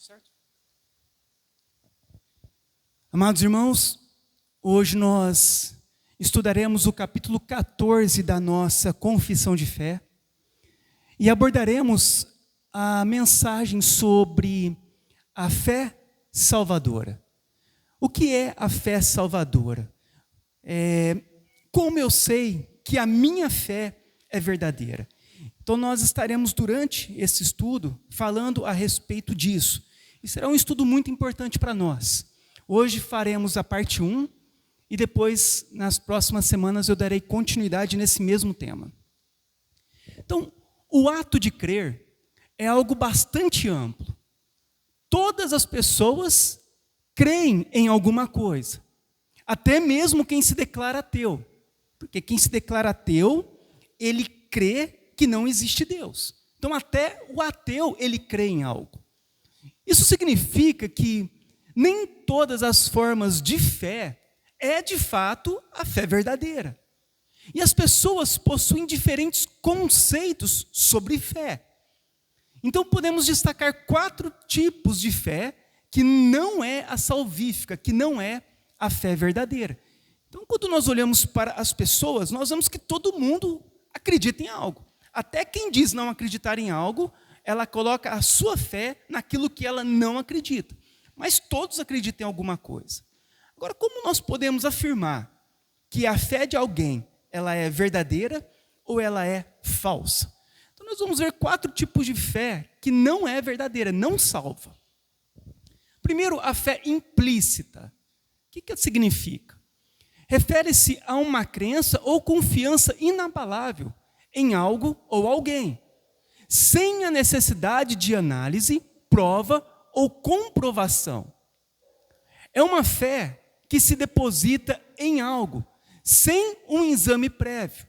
certo? Amados irmãos, hoje nós estudaremos o capítulo 14 da nossa Confissão de Fé e abordaremos a mensagem sobre a fé salvadora. O que é a fé salvadora? Como eu sei que a minha fé é verdadeira? Então nós estaremos durante esse estudo falando a respeito disso. E será um estudo muito importante para nós. Hoje faremos a parte 1 e depois, nas próximas semanas, eu darei continuidade nesse mesmo tema. Então, o ato de crer é algo bastante amplo. Todas as pessoas creem em alguma coisa, até mesmo quem se declara ateu. Porque quem se declara ateu, ele crê que não existe Deus. Então, até o ateu, ele crê em algo. Isso significa que nem todas as formas de fé é, de fato, a fé verdadeira. E as pessoas possuem diferentes conceitos sobre fé. Então, podemos destacar 4 tipos de fé que não é a salvífica, que não é a fé verdadeira. Então, quando nós olhamos para as pessoas, nós vemos que todo mundo acredita em algo. Até quem diz não acreditar em algo, ela coloca a sua fé naquilo que ela não acredita. Mas todos acreditam em alguma coisa. Agora, como nós podemos afirmar que a fé de alguém, ela é verdadeira ou ela é falsa? Então, nós vamos ver 4 tipos de fé que não é verdadeira, não salva. Primeiro, a fé implícita. O que significa? Refere-se a uma crença ou confiança inabalável em algo ou alguém, sem a necessidade de análise, prova ou comprovação. É uma fé que se deposita em algo, sem um exame prévio,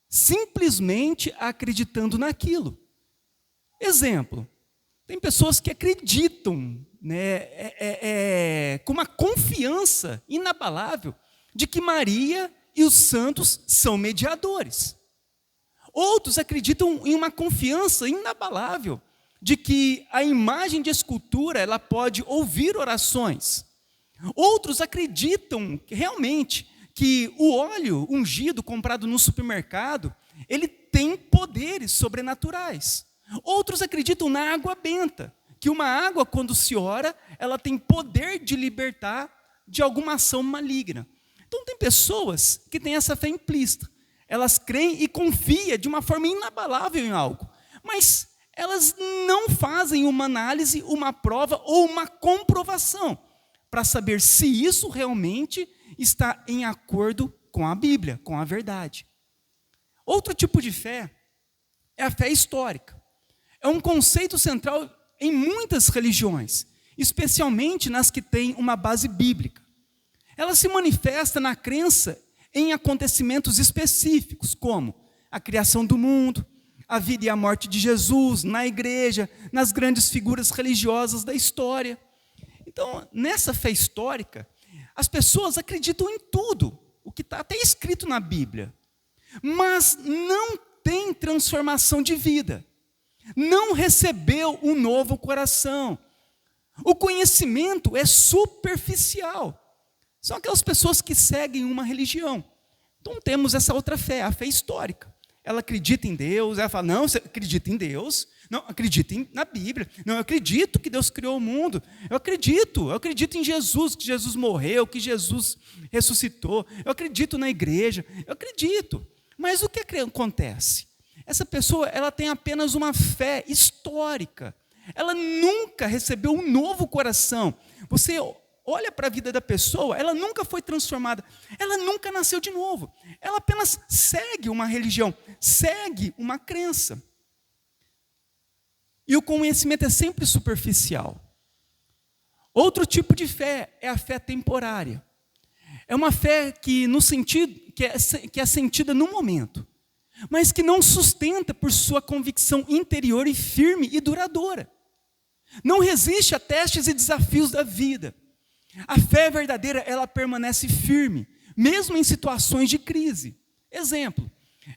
simplesmente acreditando naquilo. Exemplo, tem pessoas que acreditam, com uma confiança inabalável de que Maria e os santos são mediadores. Outros acreditam em uma confiança inabalável de que a imagem de escultura ela pode ouvir orações. Outros acreditam realmente que o óleo ungido comprado no supermercado, ele tem poderes sobrenaturais. Outros acreditam na água benta, que uma água, quando se ora, ela tem poder de libertar de alguma ação maligna. Então, tem pessoas que têm essa fé implícita. Elas creem e confiam de uma forma inabalável em algo, mas elas não fazem uma análise, uma prova ou uma comprovação para saber se isso realmente está em acordo com a Bíblia, com a verdade. Outro tipo de fé é a fé histórica. É um conceito central em muitas religiões, especialmente nas que têm uma base bíblica. Ela se manifesta na crença em acontecimentos específicos, como a criação do mundo, a vida e a morte de Jesus, na igreja, nas grandes figuras religiosas da história. Então, nessa fé histórica, as pessoas acreditam em tudo, o que está até escrito na Bíblia, mas não tem transformação de vida, não recebeu um novo coração. O conhecimento é superficial. São aquelas pessoas que seguem uma religião. Então temos essa outra fé, a fé histórica. Ela acredita em Deus, ela fala, não, você acredita em Deus? Não, acredita na Bíblia. Não, eu acredito que Deus criou o mundo. Eu acredito em Jesus, que Jesus morreu, que Jesus ressuscitou. Eu acredito na igreja, eu acredito. Mas o que acontece? Essa pessoa, ela tem apenas uma fé histórica. Ela nunca recebeu um novo coração. Você olha para a vida da pessoa, ela nunca foi transformada, ela nunca nasceu de novo. Ela apenas segue uma religião, segue uma crença. E o conhecimento é sempre superficial. Outro tipo de fé é a fé temporária. É uma fé que é sentida no momento, mas que não sustenta por sua convicção interior e firme e duradoura. Não resiste a testes e desafios da vida. A fé verdadeira, ela permanece firme, mesmo em situações de crise. Exemplo,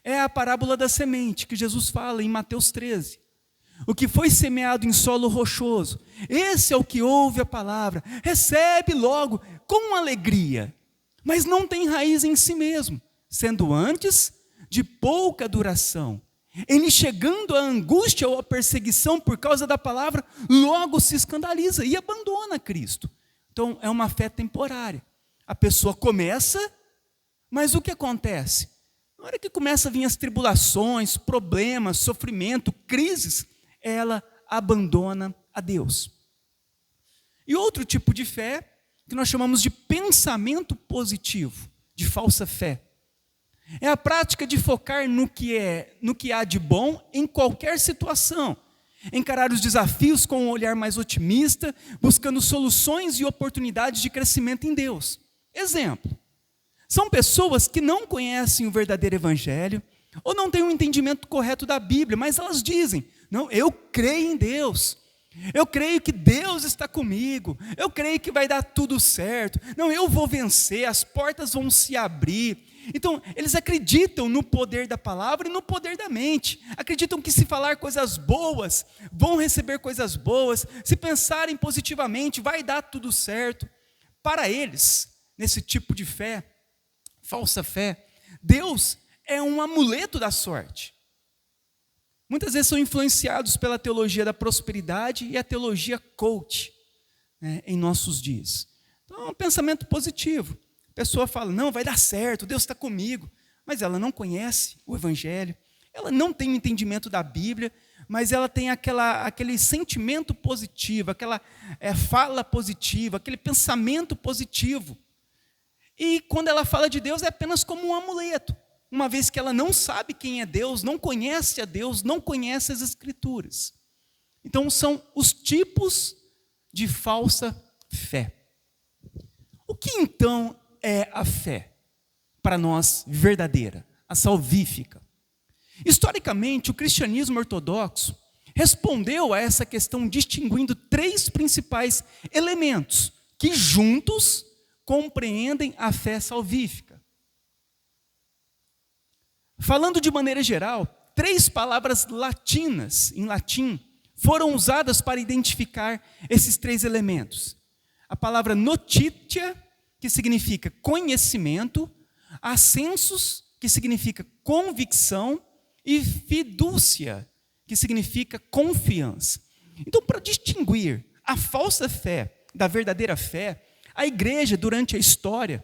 é a parábola da semente, que Jesus fala em Mateus 13. O que foi semeado em solo rochoso, esse é o que ouve a palavra, recebe logo com alegria, mas não tem raiz em si mesmo, sendo antes de pouca duração. Ele, chegando à angústia ou à perseguição por causa da palavra, logo se escandaliza e abandona Cristo. Então é uma fé temporária. A pessoa começa, mas o que acontece? Na hora que começa a vir as tribulações, problemas, sofrimento, crises, ela abandona a Deus. E outro tipo de fé, que nós chamamos de pensamento positivo, de falsa fé, é a prática de focar no que há de bom em qualquer situação, encarar os desafios com um olhar mais otimista, buscando soluções e oportunidades de crescimento em Deus. Exemplo, são pessoas que não conhecem o verdadeiro evangelho, ou não têm um entendimento correto da Bíblia, mas elas dizem: não, eu creio em Deus, eu creio que Deus está comigo, eu creio que vai dar tudo certo, não, eu vou vencer, as portas vão se abrir. Então, eles acreditam no poder da palavra e no poder da mente, acreditam que se falar coisas boas, vão receber coisas boas, se pensarem positivamente, vai dar tudo certo. Para eles, nesse tipo de fé, falsa fé, Deus é um amuleto da sorte. Muitas vezes são influenciados pela teologia da prosperidade e a teologia coach, né, em nossos dias. Então é um pensamento positivo. A pessoa fala: não, vai dar certo, Deus está comigo. Mas ela não conhece o evangelho, ela não tem o entendimento da Bíblia, mas ela tem aquele sentimento positivo, aquela fala positiva, aquele pensamento positivo. E quando ela fala de Deus, é apenas como um amuleto, uma vez que ela não sabe quem é Deus, não conhece a Deus, não conhece as Escrituras. Então são os tipos de falsa fé. O que então é a fé para nós verdadeira, a salvífica? Historicamente, o cristianismo ortodoxo respondeu a essa questão distinguindo 3 principais elementos que juntos compreendem a fé salvífica. Falando de maneira geral, 3 palavras latinas, em latim, foram usadas para identificar esses 3 elementos. A palavra notitia, que significa conhecimento, assensus, que significa convicção, e fidúcia, que significa confiança. Então, para distinguir a falsa fé da verdadeira fé, a igreja, durante a história,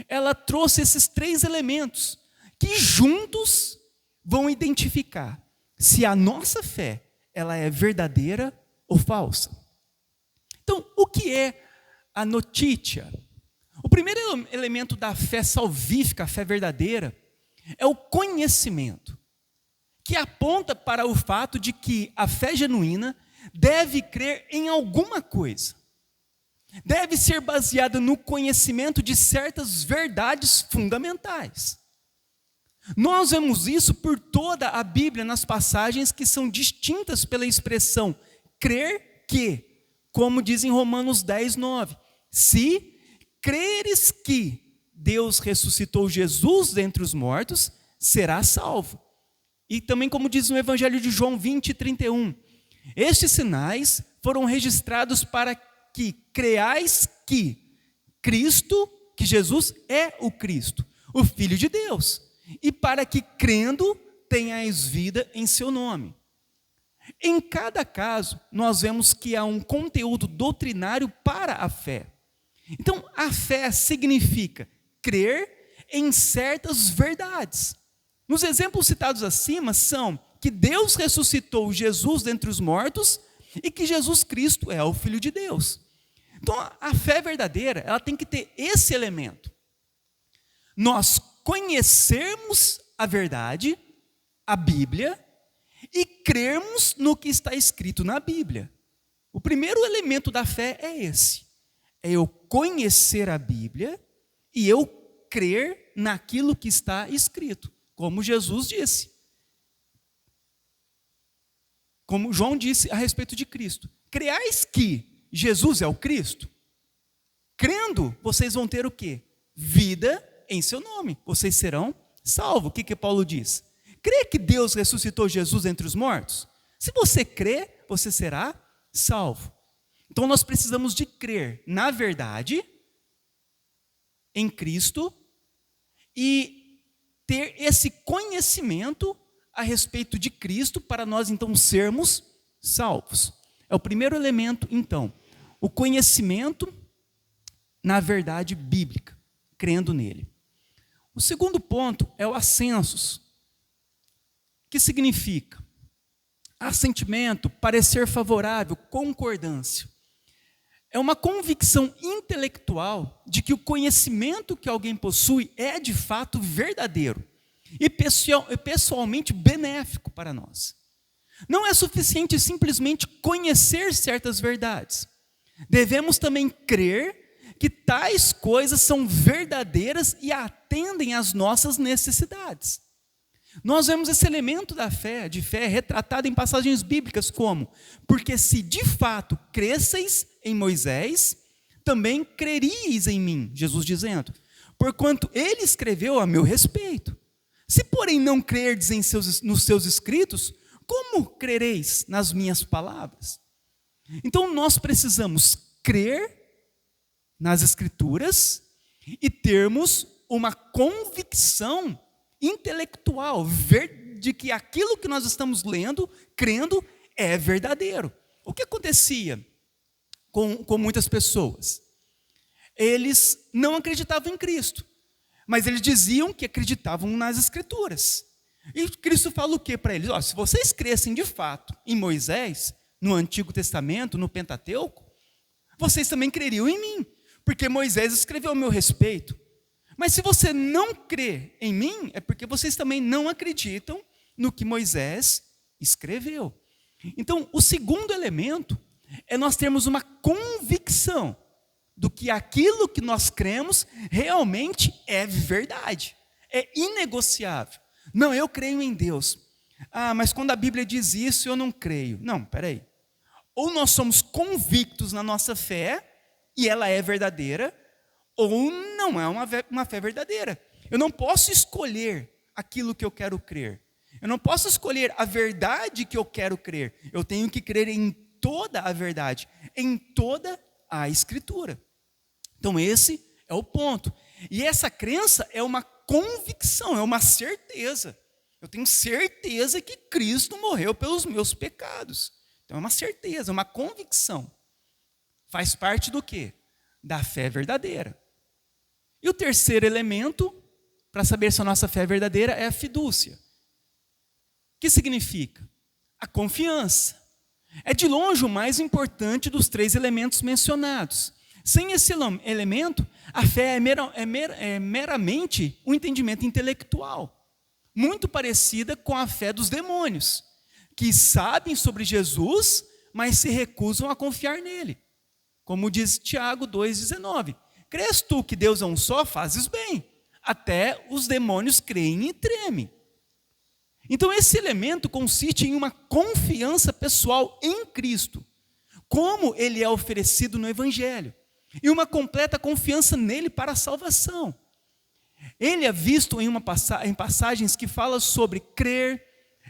ela trouxe esses 3 elementos, que juntos vão identificar se a nossa fé ela é verdadeira ou falsa. Então, o que é a notícia? O primeiro elemento da fé salvífica, a fé verdadeira, é o conhecimento, que aponta para o fato de que a fé genuína deve crer em alguma coisa. Deve ser baseada no conhecimento de certas verdades fundamentais. Nós vemos isso por toda a Bíblia nas passagens que são distintas pela expressão crer que, como diz em Romanos 10, 9, se creres que Deus ressuscitou Jesus dentre os mortos, serás salvo. E também como diz no Evangelho de João 20, 31, estes sinais foram registrados para que creais que Cristo, que Jesus é o Cristo, o Filho de Deus, e para que crendo tenhais vida em seu nome. Em cada caso, nós vemos que há um conteúdo doutrinário para a fé. Então, a fé significa crer em certas verdades. Nos exemplos citados acima são que Deus ressuscitou Jesus dentre os mortos e que Jesus Cristo é o Filho de Deus. Então, a fé verdadeira, ela tem que ter esse elemento. Nós conhecermos a verdade, a Bíblia, e crermos no que está escrito na Bíblia. O primeiro elemento da fé é esse. É eu conhecer a Bíblia e eu crer naquilo que está escrito. Como Jesus disse. Como João disse a respeito de Cristo. Creais que Jesus é o Cristo? Crendo, vocês vão ter o quê? Vida em seu nome. Vocês serão salvos. O que Paulo diz? Crê que Deus ressuscitou Jesus entre os mortos? Se você crê, você será salvo. Então nós precisamos de crer na verdade, em Cristo, e ter esse conhecimento a respeito de Cristo para nós então sermos salvos. É o primeiro elemento então, o conhecimento na verdade bíblica, crendo nele. O segundo ponto é o assensus, que significa assentimento, parecer favorável, concordância. É uma convicção intelectual de que o conhecimento que alguém possui é de fato verdadeiro e pessoalmente benéfico para nós. Não é suficiente simplesmente conhecer certas verdades. Devemos também crer que tais coisas são verdadeiras e atendem às nossas necessidades. Nós vemos esse elemento de fé retratado em passagens bíblicas como: porque se de fato cresceis em Moisés, também creríeis em mim, Jesus dizendo, porquanto ele escreveu a meu respeito. Se porém não crerdes nos seus escritos, como crereis nas minhas palavras? Então nós precisamos crer nas Escrituras e termos uma convicção intelectual de que aquilo que nós estamos lendo, crendo, é verdadeiro. O que acontecia com muitas pessoas? Eles não acreditavam em Cristo, mas eles diziam que acreditavam nas Escrituras. E Cristo fala o que para eles? Se vocês crescem de fato em Moisés, no Antigo Testamento, no Pentateuco, vocês também creriam em mim, porque Moisés escreveu a meu respeito. Mas se você não crê em mim, é porque vocês também não acreditam no que Moisés escreveu. Então, o segundo elemento é nós termos uma convicção do que aquilo que nós cremos realmente é verdade, é inegociável. Não, eu creio em Deus. Mas quando a Bíblia diz isso, eu não creio. Não, peraí. Ou nós somos convictos na nossa fé, e ela é verdadeira, ou não é uma fé verdadeira. Eu não posso escolher aquilo que eu quero crer. Eu não posso escolher a verdade que eu quero crer. Eu tenho que crer em toda a verdade, em toda a Escritura. Então esse é o ponto. E essa crença é uma convicção, é uma certeza. Eu tenho certeza que Cristo morreu pelos meus pecados. Então é uma certeza, é uma convicção. Faz parte do quê? Da fé verdadeira. E o terceiro elemento, para saber se a nossa fé é verdadeira, é a fidúcia. O que significa? A confiança. É de longe o mais importante dos três elementos mencionados. Sem esse elemento, a fé é meramente um entendimento intelectual, muito parecida com a fé dos demônios, que sabem sobre Jesus, mas se recusam a confiar nele. Como diz Tiago 2,19, crês tu que Deus é um só, fazes bem, até os demônios creem e tremem. Então esse elemento consiste em uma confiança pessoal em Cristo, como ele é oferecido no Evangelho, e uma completa confiança nele para a salvação. Ele é visto em passagens que falam sobre crer,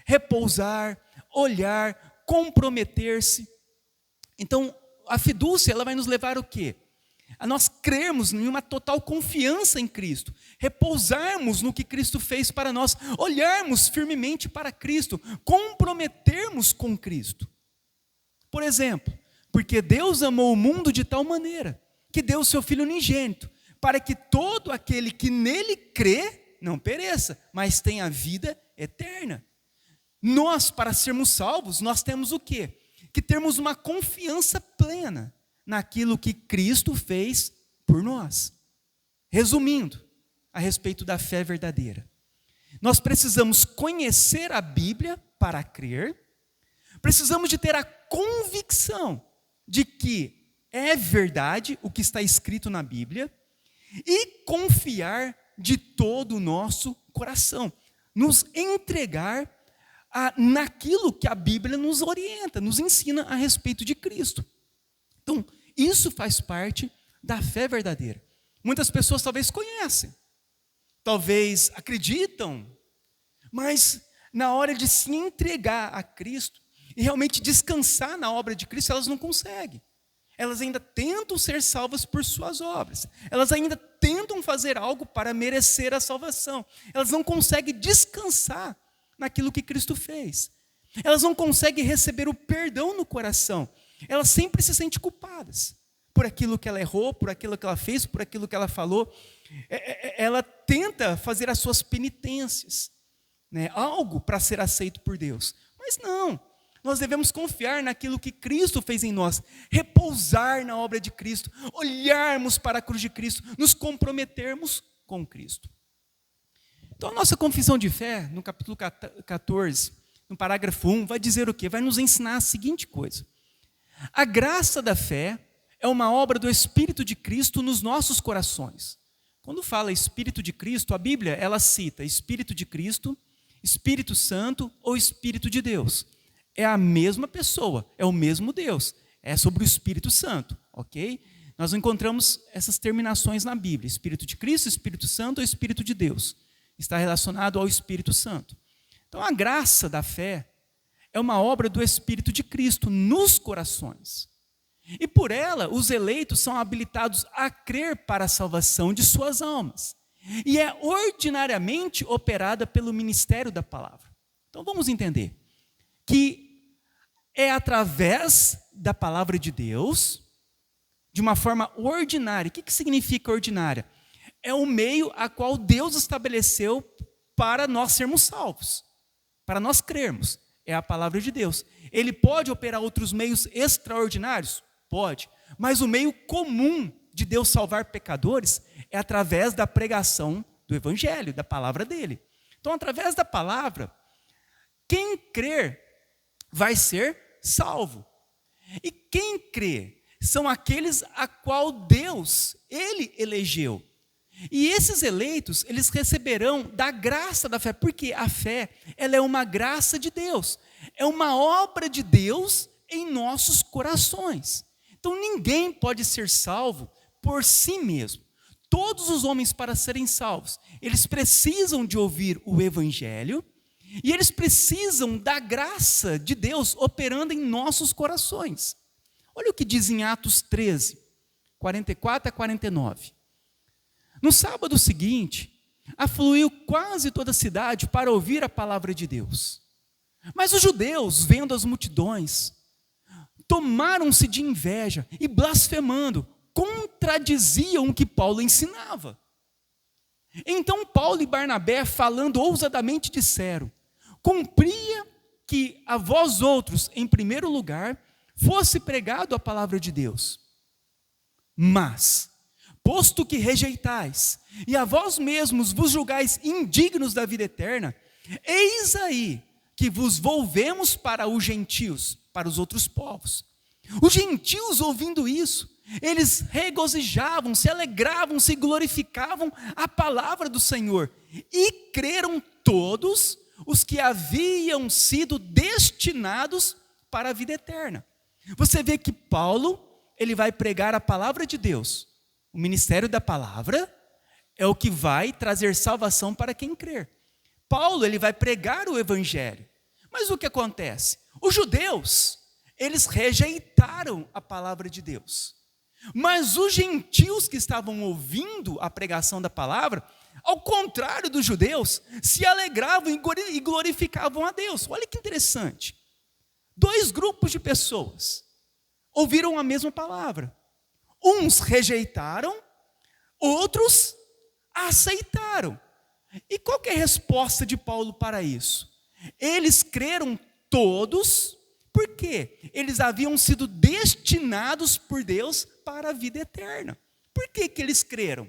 repousar, olhar, comprometer-se. Então a fidúcia, ela vai nos levar o quê? A nós crermos em uma total confiança em Cristo, repousarmos no que Cristo fez para nós, olharmos firmemente para Cristo, comprometermos com Cristo. Por exemplo, porque Deus amou o mundo de tal maneira, que deu o seu Filho unigênito, para que todo aquele que nele crê, não pereça, mas tenha vida eterna. Nós, para sermos salvos, nós temos o quê? Que termos uma confiança plena naquilo que Cristo fez por nós. Resumindo, a respeito da fé verdadeira, nós precisamos conhecer a Bíblia para crer, precisamos de ter a convicção de que é verdade o que está escrito na Bíblia e confiar de todo o nosso coração, nos entregar naquilo que a Bíblia nos orienta, nos ensina a respeito de Cristo. Então, isso faz parte da fé verdadeira. Muitas pessoas talvez conhecem, talvez acreditam, mas na hora de se entregar a Cristo, e realmente descansar na obra de Cristo, elas não conseguem. Elas ainda tentam ser salvas por suas obras. Elas ainda tentam fazer algo para merecer a salvação. Elas não conseguem descansar naquilo que Cristo fez. Elas não conseguem receber o perdão no coração. Elas sempre se sentem culpadas por aquilo que ela errou, por aquilo que ela fez, por aquilo que ela falou. Ela tenta fazer as suas penitências, né? Algo para ser aceito por Deus. Mas não. Nós devemos confiar naquilo que Cristo fez em nós, repousar na obra de Cristo, olharmos para a cruz de Cristo, nos comprometermos com Cristo. Então a nossa confissão de fé, no capítulo 14, no parágrafo 1, vai dizer o quê? Vai nos ensinar a seguinte coisa: a graça da fé é uma obra do Espírito de Cristo nos nossos corações. Quando fala Espírito de Cristo, a Bíblia, ela cita Espírito de Cristo, Espírito Santo ou Espírito de Deus. É a mesma pessoa, é o mesmo Deus, é sobre o Espírito Santo, ok? Nós encontramos essas terminações na Bíblia: Espírito de Cristo, Espírito Santo ou Espírito de Deus. Está relacionado ao Espírito Santo. Então a graça da fé é uma obra do Espírito de Cristo nos corações. E por ela, os eleitos são habilitados a crer para a salvação de suas almas. E é ordinariamente operada pelo ministério da palavra. Então vamos entender que é através da palavra de Deus, de uma forma ordinária. O que significa ordinária? É o meio a qual Deus estabeleceu para nós sermos salvos, para nós crermos. É a palavra de Deus. Ele pode operar outros meios extraordinários? Pode. Mas o meio comum de Deus salvar pecadores é através da pregação do Evangelho, da palavra dele. Então, através da palavra, quem crer vai ser salvo. E quem crê são aqueles a qual Deus, ele elegeu. E esses eleitos, eles receberão da graça da fé, porque a fé, ela é uma graça de Deus, é uma obra de Deus em nossos corações. Então ninguém pode ser salvo por si mesmo. Todos os homens, para serem salvos, eles precisam de ouvir o Evangelho, e eles precisam da graça de Deus operando em nossos corações. Olha o que diz em Atos 13, 44 a 49. No sábado seguinte, afluiu quase toda a cidade para ouvir a palavra de Deus. Mas os judeus, vendo as multidões, tomaram-se de inveja e, blasfemando, contradiziam o que Paulo ensinava. Então Paulo e Barnabé, falando ousadamente, disseram: cumpria que a vós outros, em primeiro lugar, fosse pregado a palavra de Deus. Mas, posto que rejeitais, e a vós mesmos vos julgais indignos da vida eterna, eis aí que vos volvemos para os gentios, para os outros povos. Os gentios, ouvindo isso, eles regozijavam, se alegravam, se glorificavam a palavra do Senhor, e creram todos os que haviam sido destinados para a vida eterna. Você vê que Paulo, ele vai pregar a palavra de Deus. O ministério da palavra é o que vai trazer salvação para quem crer. Paulo, ele vai pregar o Evangelho. Mas o que acontece? Os judeus, eles rejeitaram a palavra de Deus. Mas os gentios que estavam ouvindo a pregação da palavra, ao contrário dos judeus, se alegravam e glorificavam a Deus. Olha que interessante. 2 grupos de pessoas ouviram a mesma palavra. Uns rejeitaram, outros aceitaram. E qual que é a resposta de Paulo para isso? Eles creram todos, porque eles haviam sido destinados por Deus para a vida eterna. Por que eles creram?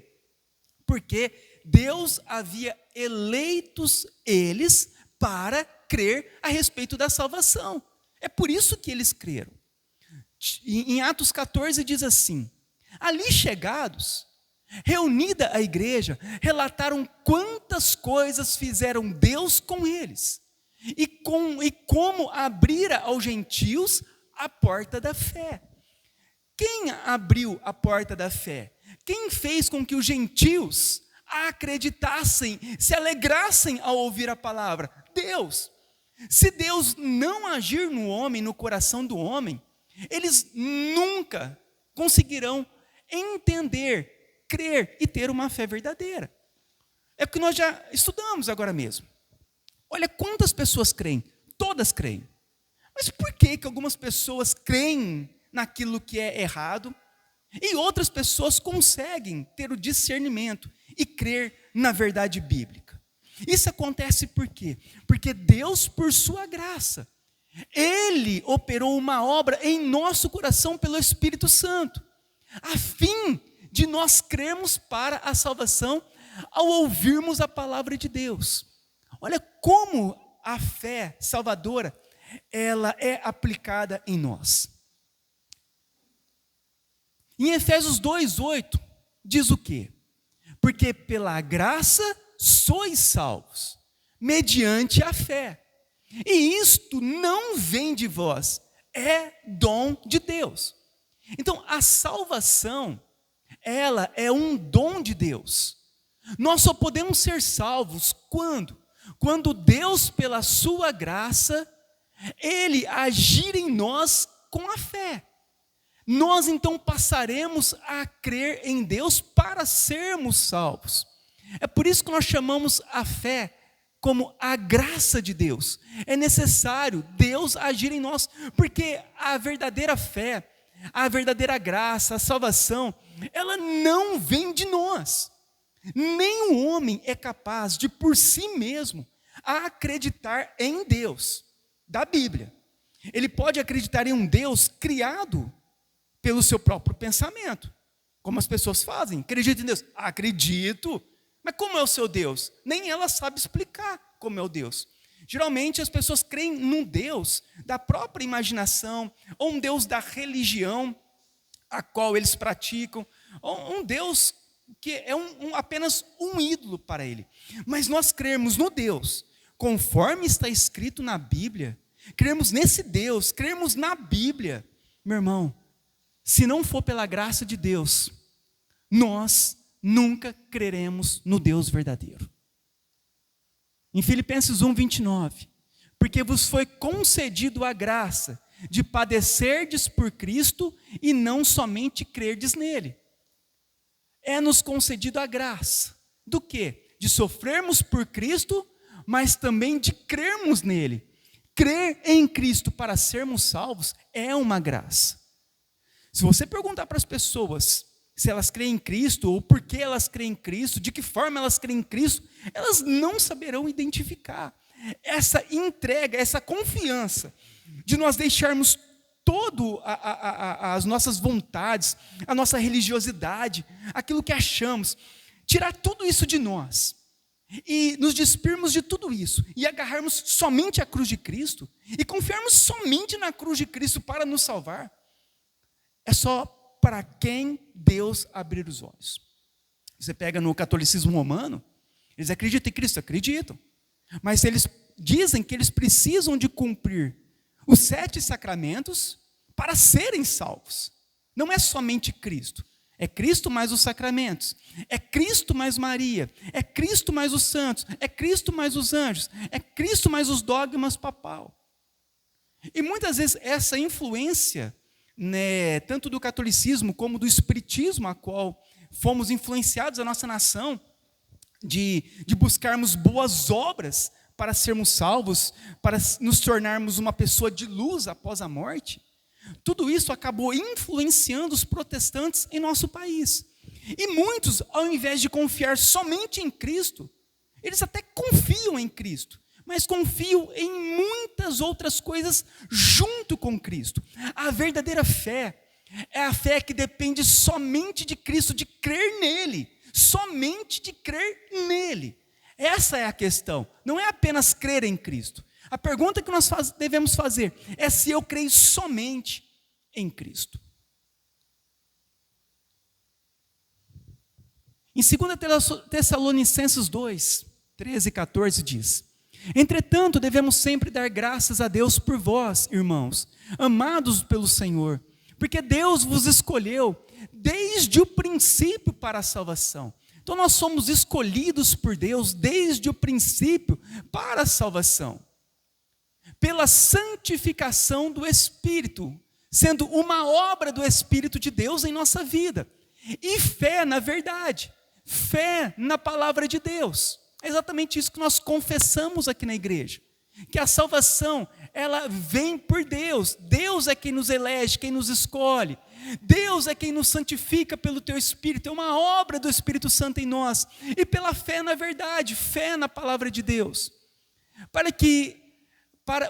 Porque Deus havia eleitos eles para crer a respeito da salvação. É por isso que eles creram. Em Atos 14 diz assim: ali chegados, reunida a igreja, relataram quantas coisas fizeram Deus com eles, e como abrira aos gentios a porta da fé. Quem abriu a porta da fé? Quem fez com que os gentios acreditassem, se alegrassem ao ouvir a palavra? Deus. Se Deus não agir no homem, no coração do homem, eles nunca conseguirão entender, crer e ter uma fé verdadeira. É o que nós já estudamos agora mesmo. Olha quantas pessoas creem, todas creem. Mas por que algumas pessoas creem naquilo que é errado e outras pessoas conseguem ter o discernimento e crer na verdade bíblica? Isso acontece por quê? Porque Deus, por sua graça, Ele operou uma obra em nosso coração pelo Espírito Santo, a fim de nós crermos para a salvação ao ouvirmos a palavra de Deus. Olha como a fé salvadora, ela é aplicada em nós. Em Efésios 2:8, diz o quê? Porque pela graça sois salvos, mediante a fé. E isto não vem de vós, é dom de Deus. Então, a salvação, ela é um dom de Deus. Nós só podemos ser salvos quando Deus, pela sua graça, Ele agir em nós com a fé. Nós então passaremos a crer em Deus para sermos salvos. É por isso que nós chamamos a fé como a graça de Deus. É necessário Deus agir em nós, porque a verdadeira fé, a verdadeira graça, a salvação, ela não vem de nós. Nenhum homem é capaz de, por si mesmo, acreditar em Deus, da Bíblia. Ele pode acreditar em um Deus criado pelo seu próprio pensamento, como as pessoas fazem. Acredita em Deus? Acredito. Mas como é o seu Deus? Nem ela sabe explicar como é o Deus. Geralmente as pessoas creem num Deus da própria imaginação, ou um Deus da religião a qual eles praticam, ou um Deus que é apenas um ídolo para ele. Mas nós cremos no Deus, conforme está escrito na Bíblia, cremos nesse Deus, cremos na Bíblia. Meu irmão, se não for pela graça de Deus, nós nunca creremos no Deus verdadeiro. Em Filipenses 1:29, porque vos foi concedido a graça de padecerdes por Cristo e não somente crerdes nele. É-nos concedido a graça do quê? De sofrermos por Cristo, mas também de crermos nele. Crer em Cristo para sermos salvos é uma graça. Se você perguntar para as pessoas se elas creem em Cristo, ou por que elas creem em Cristo, de que forma elas creem em Cristo, elas não saberão identificar essa entrega, essa confiança de nós deixarmos todo as nossas vontades, a nossa religiosidade, aquilo que achamos, tirar tudo isso de nós e nos despirmos de tudo isso e agarrarmos somente a cruz de Cristo e confiarmos somente na cruz de Cristo para nos salvar. É só para quem Deus abrir os olhos. Você pega no catolicismo romano, eles acreditam em Cristo? Acreditam. Mas eles dizem que eles precisam de cumprir os 7 sacramentos para serem salvos. Não é somente Cristo. É Cristo mais os sacramentos. É Cristo mais Maria. É Cristo mais os santos. É Cristo mais os anjos. É Cristo mais os dogmas papal. E muitas vezes essa influência, tanto do catolicismo como do espiritismo, a qual fomos influenciados a nossa nação, de buscarmos boas obras para sermos salvos, para nos tornarmos uma pessoa de luz após a morte, tudo isso acabou influenciando os protestantes em nosso país. E muitos, ao invés de confiar somente em Cristo, eles até confiam em Cristo, mas confiam em muitas outras coisas junto com Cristo. A verdadeira fé é a fé que depende somente de Cristo, de crer nele, somente de crer nele. Essa é a questão, não é apenas crer em Cristo. A pergunta que nós devemos fazer é se eu creio somente em Cristo. Em 2 Tessalonicenses 2, 13 e 14 diz: entretanto, devemos sempre dar graças a Deus por vós, irmãos, amados pelo Senhor, porque Deus vos escolheu desde o princípio para a salvação. Então nós somos escolhidos por Deus desde o princípio para a salvação. pela santificação do Espírito, sendo uma obra do Espírito de Deus em nossa vida. E fé na verdade, fé na palavra de Deus. É exatamente isso que nós confessamos aqui na igreja. Que a salvação, ela vem por Deus. Deus é quem nos elege, quem nos escolhe. Deus é quem nos santifica pelo teu Espírito. É uma obra do Espírito Santo em nós. E pela fé na verdade, fé na palavra de Deus. Para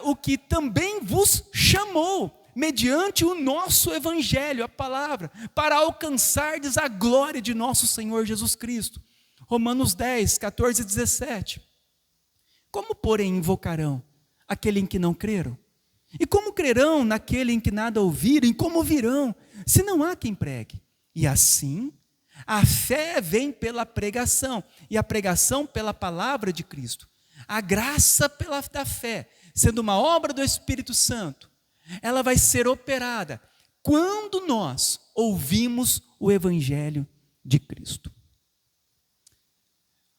o que também vos chamou, mediante o nosso evangelho, a palavra, para alcançardes a glória de nosso Senhor Jesus Cristo. Romanos 10, 14 e 17. Como, porém, invocarão aquele em que não creram? E como crerão naquele em que nada ouviram? E como ouvirão, se não há quem pregue? E assim, a fé vem pela pregação, e a pregação pela palavra de Cristo. A graça da fé, sendo uma obra do Espírito Santo, ela vai ser operada quando nós ouvimos o Evangelho de Cristo.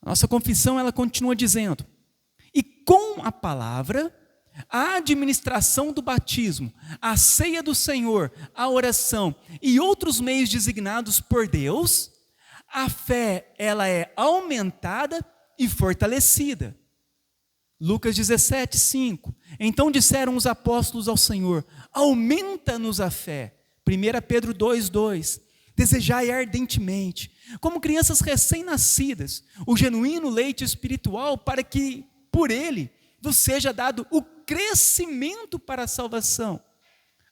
A nossa confissão, ela continua dizendo: e com a palavra, a administração do batismo, a ceia do Senhor, a oração e outros meios designados por Deus, a fé, ela é aumentada e fortalecida. Lucas 17, 5. Então disseram os apóstolos ao Senhor: aumenta-nos a fé. 1 Pedro 2, 2. Desejai ardentemente, como crianças recém-nascidas, o genuíno leite espiritual, para que por ele vos seja dado o crescimento para a salvação.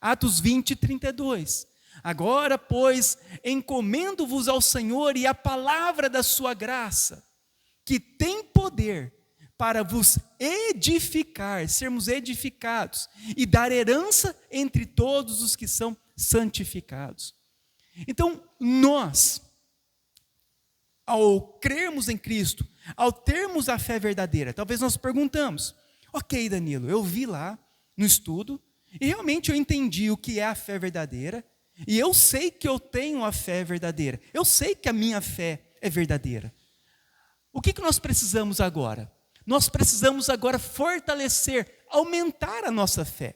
Atos 20, 32. Agora, pois, encomendo-vos ao Senhor e à palavra da sua graça, que tem poder para vos edificar, sermos edificados, e dar herança entre todos os que são santificados. Então, nós, ao crermos em Cristo, ao termos a fé verdadeira, talvez nós perguntamos: ok, Danilo, eu vi lá no estudo, e realmente eu entendi o que é a fé verdadeira, e eu sei que eu tenho a fé verdadeira, eu sei que a minha fé é verdadeira. O que nós precisamos agora? Nós precisamos agora fortalecer, aumentar a nossa fé.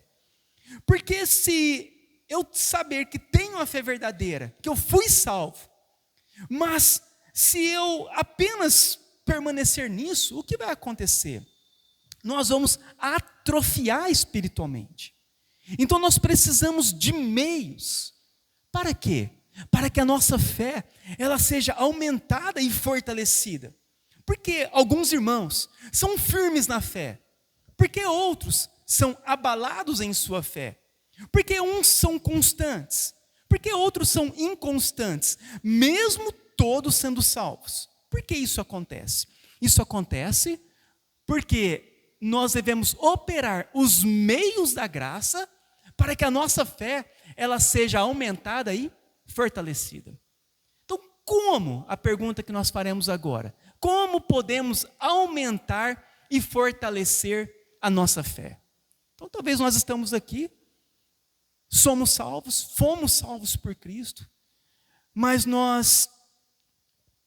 Porque se eu saber que tenho a fé verdadeira, que eu fui salvo, mas se eu apenas permanecer nisso, o que vai acontecer? Nós vamos atrofiar espiritualmente. Então nós precisamos de meios. Para quê? Para que a nossa fé, ela seja aumentada e fortalecida. Porque alguns irmãos são firmes na fé, porque outros são abalados em sua fé, porque uns são constantes, porque outros são inconstantes, mesmo todos sendo salvos. Por que isso acontece? Isso acontece porque nós devemos operar os meios da graça para que a nossa fé, ela seja aumentada e fortalecida. Então, como? A pergunta que nós faremos agora. Como podemos aumentar e fortalecer a nossa fé? Então, talvez nós estamos aqui, somos salvos, fomos salvos por Cristo, mas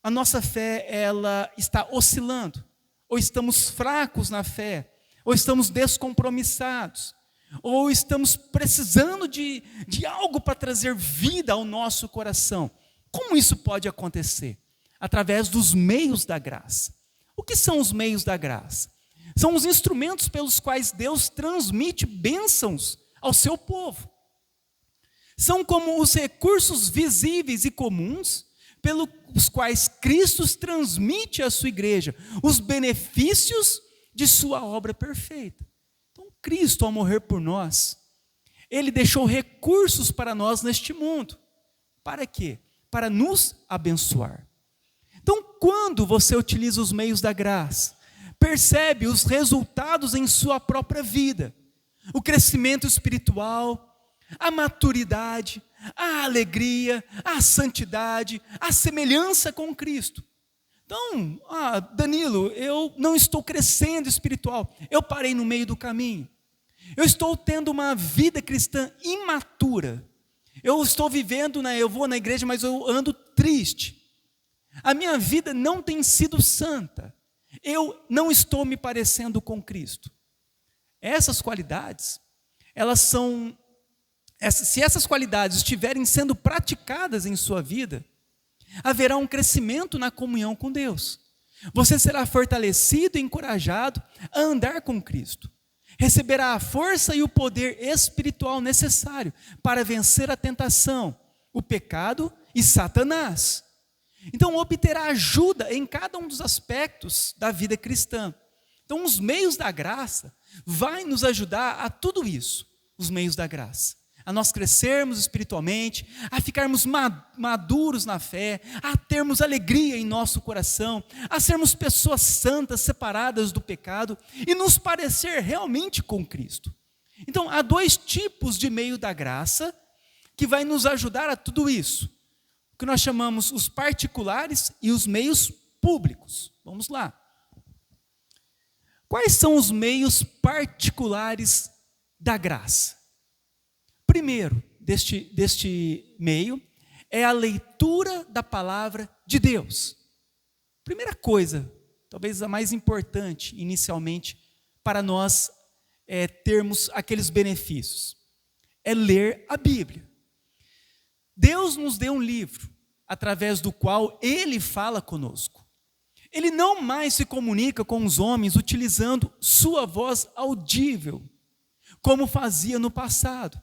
a nossa fé, ela está oscilando, ou estamos fracos na fé, ou estamos descompromissados, ou estamos precisando de algo para trazer vida ao nosso coração. Como isso pode acontecer? Através dos meios da graça. O que são os meios da graça? São os instrumentos pelos quais Deus transmite bênçãos ao seu povo. São como os recursos visíveis e comuns pelos quais Cristo transmite à sua igreja os benefícios de sua obra perfeita. Então, Cristo, ao morrer por nós, Ele deixou recursos para nós neste mundo. Para quê? Para nos abençoar. Então, quando você utiliza os meios da graça, percebe os resultados em sua própria vida, o crescimento espiritual, a maturidade, a alegria, a santidade, a semelhança com Cristo. Então, Danilo, eu não estou crescendo espiritual, eu parei no meio do caminho. Eu estou tendo uma vida cristã imatura. Eu estou vivendo, eu vou na igreja, mas eu ando triste. A minha vida não tem sido santa. Eu não estou me parecendo com Cristo. essas qualidades, se essas qualidades estiverem sendo praticadas em sua vida, haverá um crescimento na comunhão com Deus. Você será fortalecido e encorajado a andar com Cristo. Receberá a força e o poder espiritual necessário para vencer a tentação, o pecado e Satanás. Então, obterá ajuda em cada um dos aspectos da vida cristã. Então, os meios da graça vai nos ajudar a tudo isso, os meios da graça. A nós crescermos espiritualmente, a ficarmos maduros na fé, a termos alegria em nosso coração, a sermos pessoas santas, separadas do pecado e nos parecer realmente com Cristo. Então, há dois tipos de meio da graça que vai nos ajudar a tudo isso, o que nós chamamos os particulares e os meios públicos. Vamos lá. Quais são os meios particulares da graça? Primeiro deste meio é a leitura da palavra de Deus. Primeira coisa, talvez a mais importante inicialmente para nós termos aqueles benefícios, é ler a Bíblia. Deus nos deu um livro através do qual Ele fala conosco. Ele não mais se comunica com os homens utilizando sua voz audível, como fazia no passado.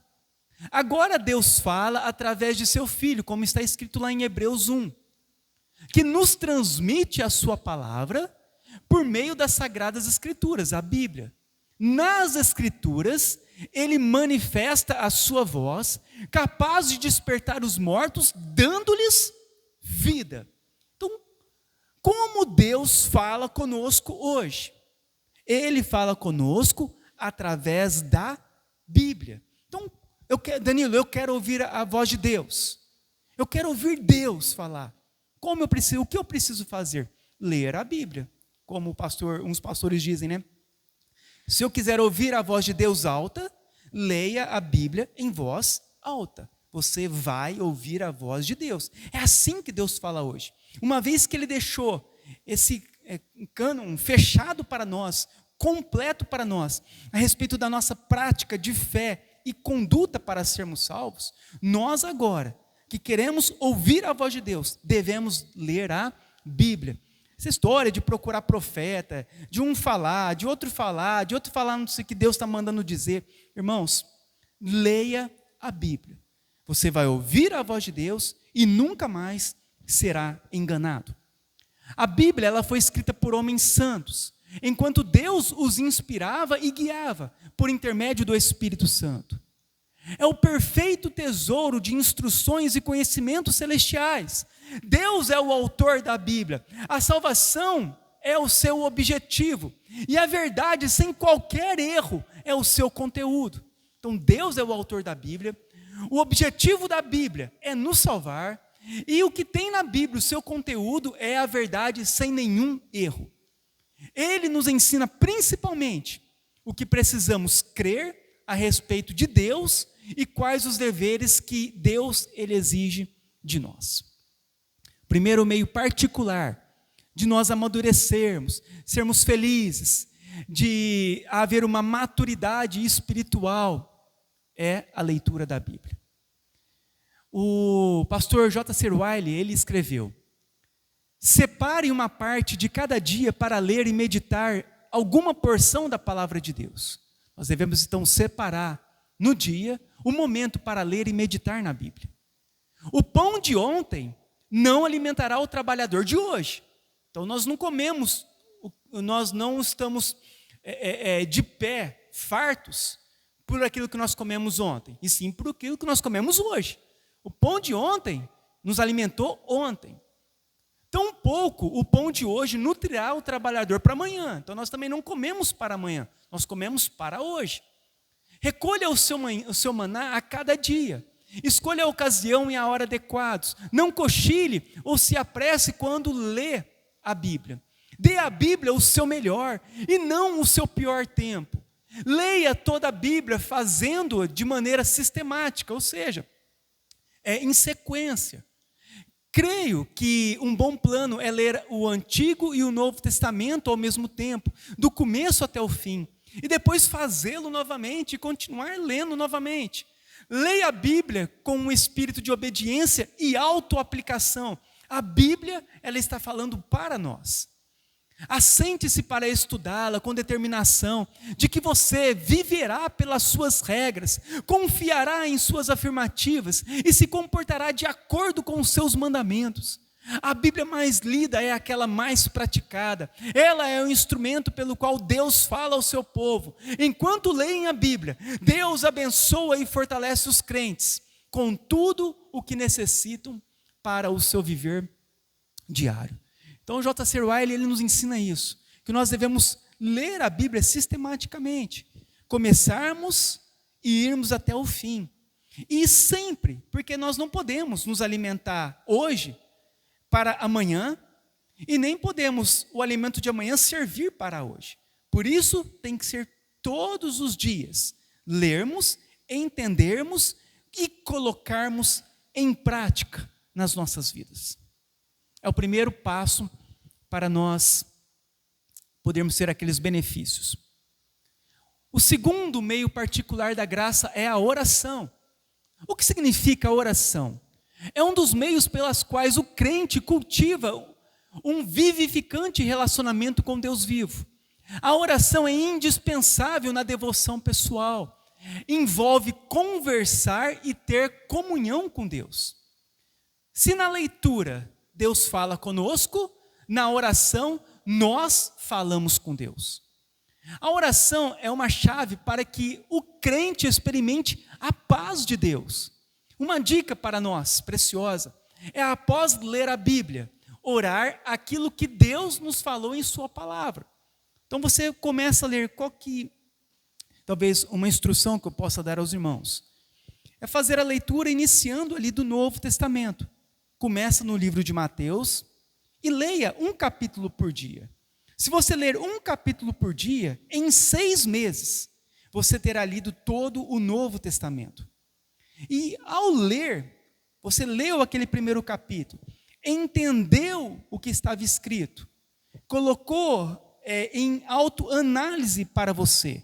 Agora Deus fala através de seu Filho, como está escrito lá em Hebreus 1, que nos transmite a sua palavra por meio das Sagradas Escrituras, a Bíblia. Nas Escrituras, Ele manifesta a sua voz, capaz de despertar os mortos, dando-lhes vida. Então, como Deus fala conosco hoje? Ele fala conosco através da Bíblia. Então, Danilo, eu quero ouvir a voz de Deus. Eu quero ouvir Deus falar. O que eu preciso fazer? Ler a Bíblia. Como uns pastores dizem, né? Se eu quiser ouvir a voz de Deus alta, leia a Bíblia em voz alta. Você vai ouvir a voz de Deus. É assim que Deus fala hoje. Uma vez que Ele deixou esse cânon fechado para nós, completo para nós, a respeito da nossa prática de fé e conduta para sermos salvos, nós agora, que queremos ouvir a voz de Deus, devemos ler a Bíblia. Essa história de procurar profeta, de um falar, de outro falar, não sei o que Deus está mandando dizer. Irmãos, leia a Bíblia. Você vai ouvir a voz de Deus e nunca mais será enganado. A Bíblia ela foi escrita por homens santos, enquanto Deus os inspirava e guiava por intermédio do Espírito Santo. É o perfeito tesouro de instruções e conhecimentos celestiais. Deus é o autor da Bíblia. A salvação é o seu objetivo. E a verdade, sem qualquer erro, é o seu conteúdo. Então, Deus é o autor da Bíblia. O objetivo da Bíblia é nos salvar. E o que tem na Bíblia, o seu conteúdo, é a verdade sem nenhum erro. Ele nos ensina principalmente o que precisamos crer a respeito de Deus e quais os deveres que Deus ele exige de nós. Primeiro meio particular de nós amadurecermos, sermos felizes, de haver uma maturidade espiritual, é a leitura da Bíblia. O pastor J.C. Ryle, ele escreveu: separe uma parte de cada dia para ler e meditar alguma porção da palavra de Deus. Nós devemos então separar no dia o momento para ler e meditar na Bíblia. O pão de ontem não alimentará o trabalhador de hoje. Então nós não estamos de pé, fartos, por aquilo que nós comemos ontem, e sim por aquilo que nós comemos hoje. O pão de ontem nos alimentou ontem. Tão pouco o pão de hoje nutrirá o trabalhador para amanhã. Então nós também não comemos para amanhã, nós comemos para hoje. Recolha o seu maná a cada dia. Escolha a ocasião e a hora adequados. Não cochile ou se apresse quando lê a Bíblia. Dê à Bíblia o seu melhor e não o seu pior tempo. Leia toda a Bíblia fazendo-a de maneira sistemática, ou seja, em sequência. Creio que um bom plano é ler o Antigo e o Novo Testamento ao mesmo tempo, do começo até o fim. e depois fazê-lo novamente e continuar lendo novamente. Leia a Bíblia com um espírito de obediência e autoaplicação. A Bíblia, ela está falando para nós. Assente-se para estudá-la com determinação, de que você viverá pelas suas regras, confiará em suas afirmativas e se comportará de acordo com os seus mandamentos. A Bíblia mais lida é aquela mais praticada. Ela é o instrumento pelo qual Deus fala ao seu povo. Enquanto leem a Bíblia, Deus abençoa e fortalece os crentes com tudo o que necessitam para o seu viver diário. Então o J.C. Ryle, ele nos ensina isso, que nós devemos ler a Bíblia sistematicamente, começarmos e irmos até o fim. E sempre, porque nós não podemos nos alimentar hoje para amanhã, e nem podemos o alimento de amanhã servir para hoje. Por isso, tem que ser todos os dias, lermos, entendermos e colocarmos em prática nas nossas vidas. É o primeiro passo para nós podermos ter aqueles benefícios. O segundo meio particular da graça é a oração. O que significa a oração? É um dos meios pelas quais o crente cultiva um vivificante relacionamento com Deus vivo. A oração é indispensável na devoção pessoal. Envolve conversar e ter comunhão com Deus. Se na leitura Deus fala conosco, na oração nós falamos com Deus. A oração é uma chave para que o crente experimente a paz de Deus. Uma dica para nós, preciosa, é após ler a Bíblia, orar aquilo que Deus nos falou em sua palavra. Então você começa a ler talvez uma instrução que eu possa dar aos irmãos. É fazer a leitura iniciando ali do Novo Testamento. Começa no livro de Mateus e leia um capítulo por dia. Se você ler um capítulo por dia, em 6 meses, você terá lido todo o Novo Testamento. E ao ler, você leu aquele primeiro capítulo, entendeu o que estava escrito, colocou em autoanálise para você.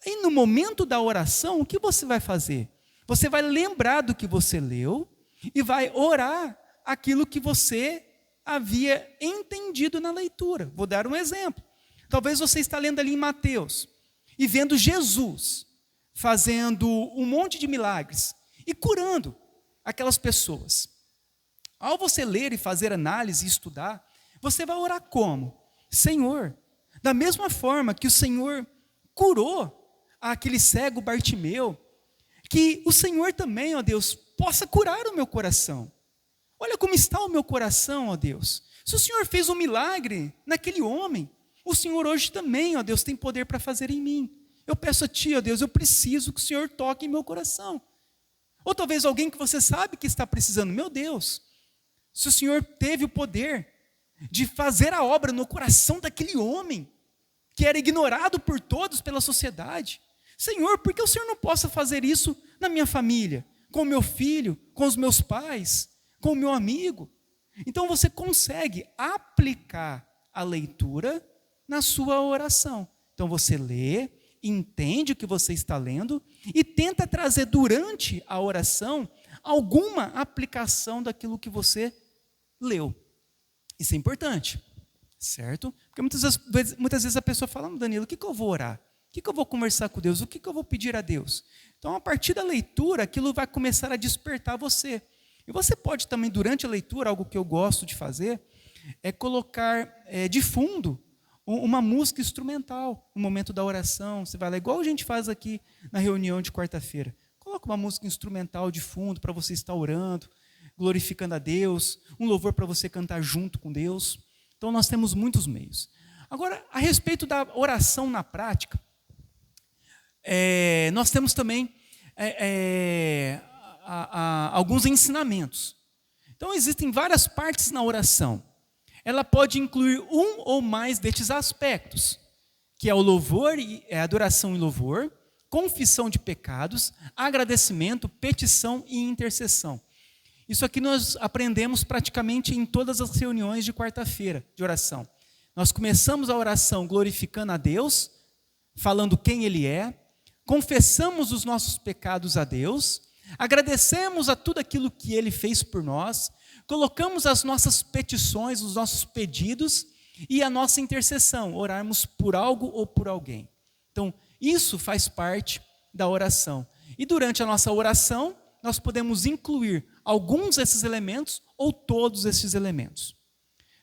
E no momento da oração, o que você vai fazer? Você vai lembrar do que você leu e vai orar aquilo que você havia entendido na leitura. Vou dar um exemplo. Talvez você está lendo ali em Mateus e vendo Jesus fazendo um monte de milagres e curando aquelas pessoas. Ao você ler e fazer análise e estudar, você vai orar como? Senhor, da mesma forma que o Senhor curou aquele cego Bartimeu, que o Senhor também, ó Deus, possa curar o meu coração. Olha como está o meu coração, ó Deus. Se o Senhor fez um milagre naquele homem, o Senhor hoje também, ó Deus, tem poder para fazer em mim. Eu peço a Ti, ó Deus, eu preciso que o Senhor toque em meu coração. Ou talvez alguém que você sabe que está precisando. Meu Deus, se o Senhor teve o poder de fazer a obra no coração daquele homem, que era ignorado por todos pela sociedade. Senhor, por que o Senhor não possa fazer isso na minha família? Com o meu filho, com os meus pais, com o meu amigo? Então você consegue aplicar a leitura na sua oração. Então você lê, entende o que você está lendo e tenta trazer durante a oração alguma aplicação daquilo que você leu. Isso é importante, certo? Porque muitas vezes a pessoa fala, Danilo, o que eu vou orar? O que eu vou conversar com Deus? O que eu vou pedir a Deus? Então, a partir da leitura, aquilo vai começar a despertar você. E você pode também, durante a leitura, algo que eu gosto de fazer, é colocar de fundo uma música instrumental no momento da oração. Você vai lá, igual a gente faz aqui na reunião de quarta-feira. Coloca uma música instrumental de fundo para você estar orando, glorificando a Deus, um louvor para você cantar junto com Deus. Então, nós temos muitos meios. Agora, a respeito da oração na prática, nós temos também alguns ensinamentos. Então, existem várias partes na oração. Ela pode incluir um ou mais destes aspectos, que é o louvor, adoração e louvor, confissão de pecados, agradecimento, petição e intercessão. Isso aqui nós aprendemos praticamente em todas as reuniões de quarta-feira de oração. Nós começamos a oração glorificando a Deus, falando quem Ele é, confessamos os nossos pecados a Deus, agradecemos a tudo aquilo que Ele fez por nós, colocamos as nossas petições, os nossos pedidos e a nossa intercessão, orarmos por algo ou por alguém. Então, isso faz parte da oração. E durante a nossa oração, nós podemos incluir alguns desses elementos ou todos esses elementos.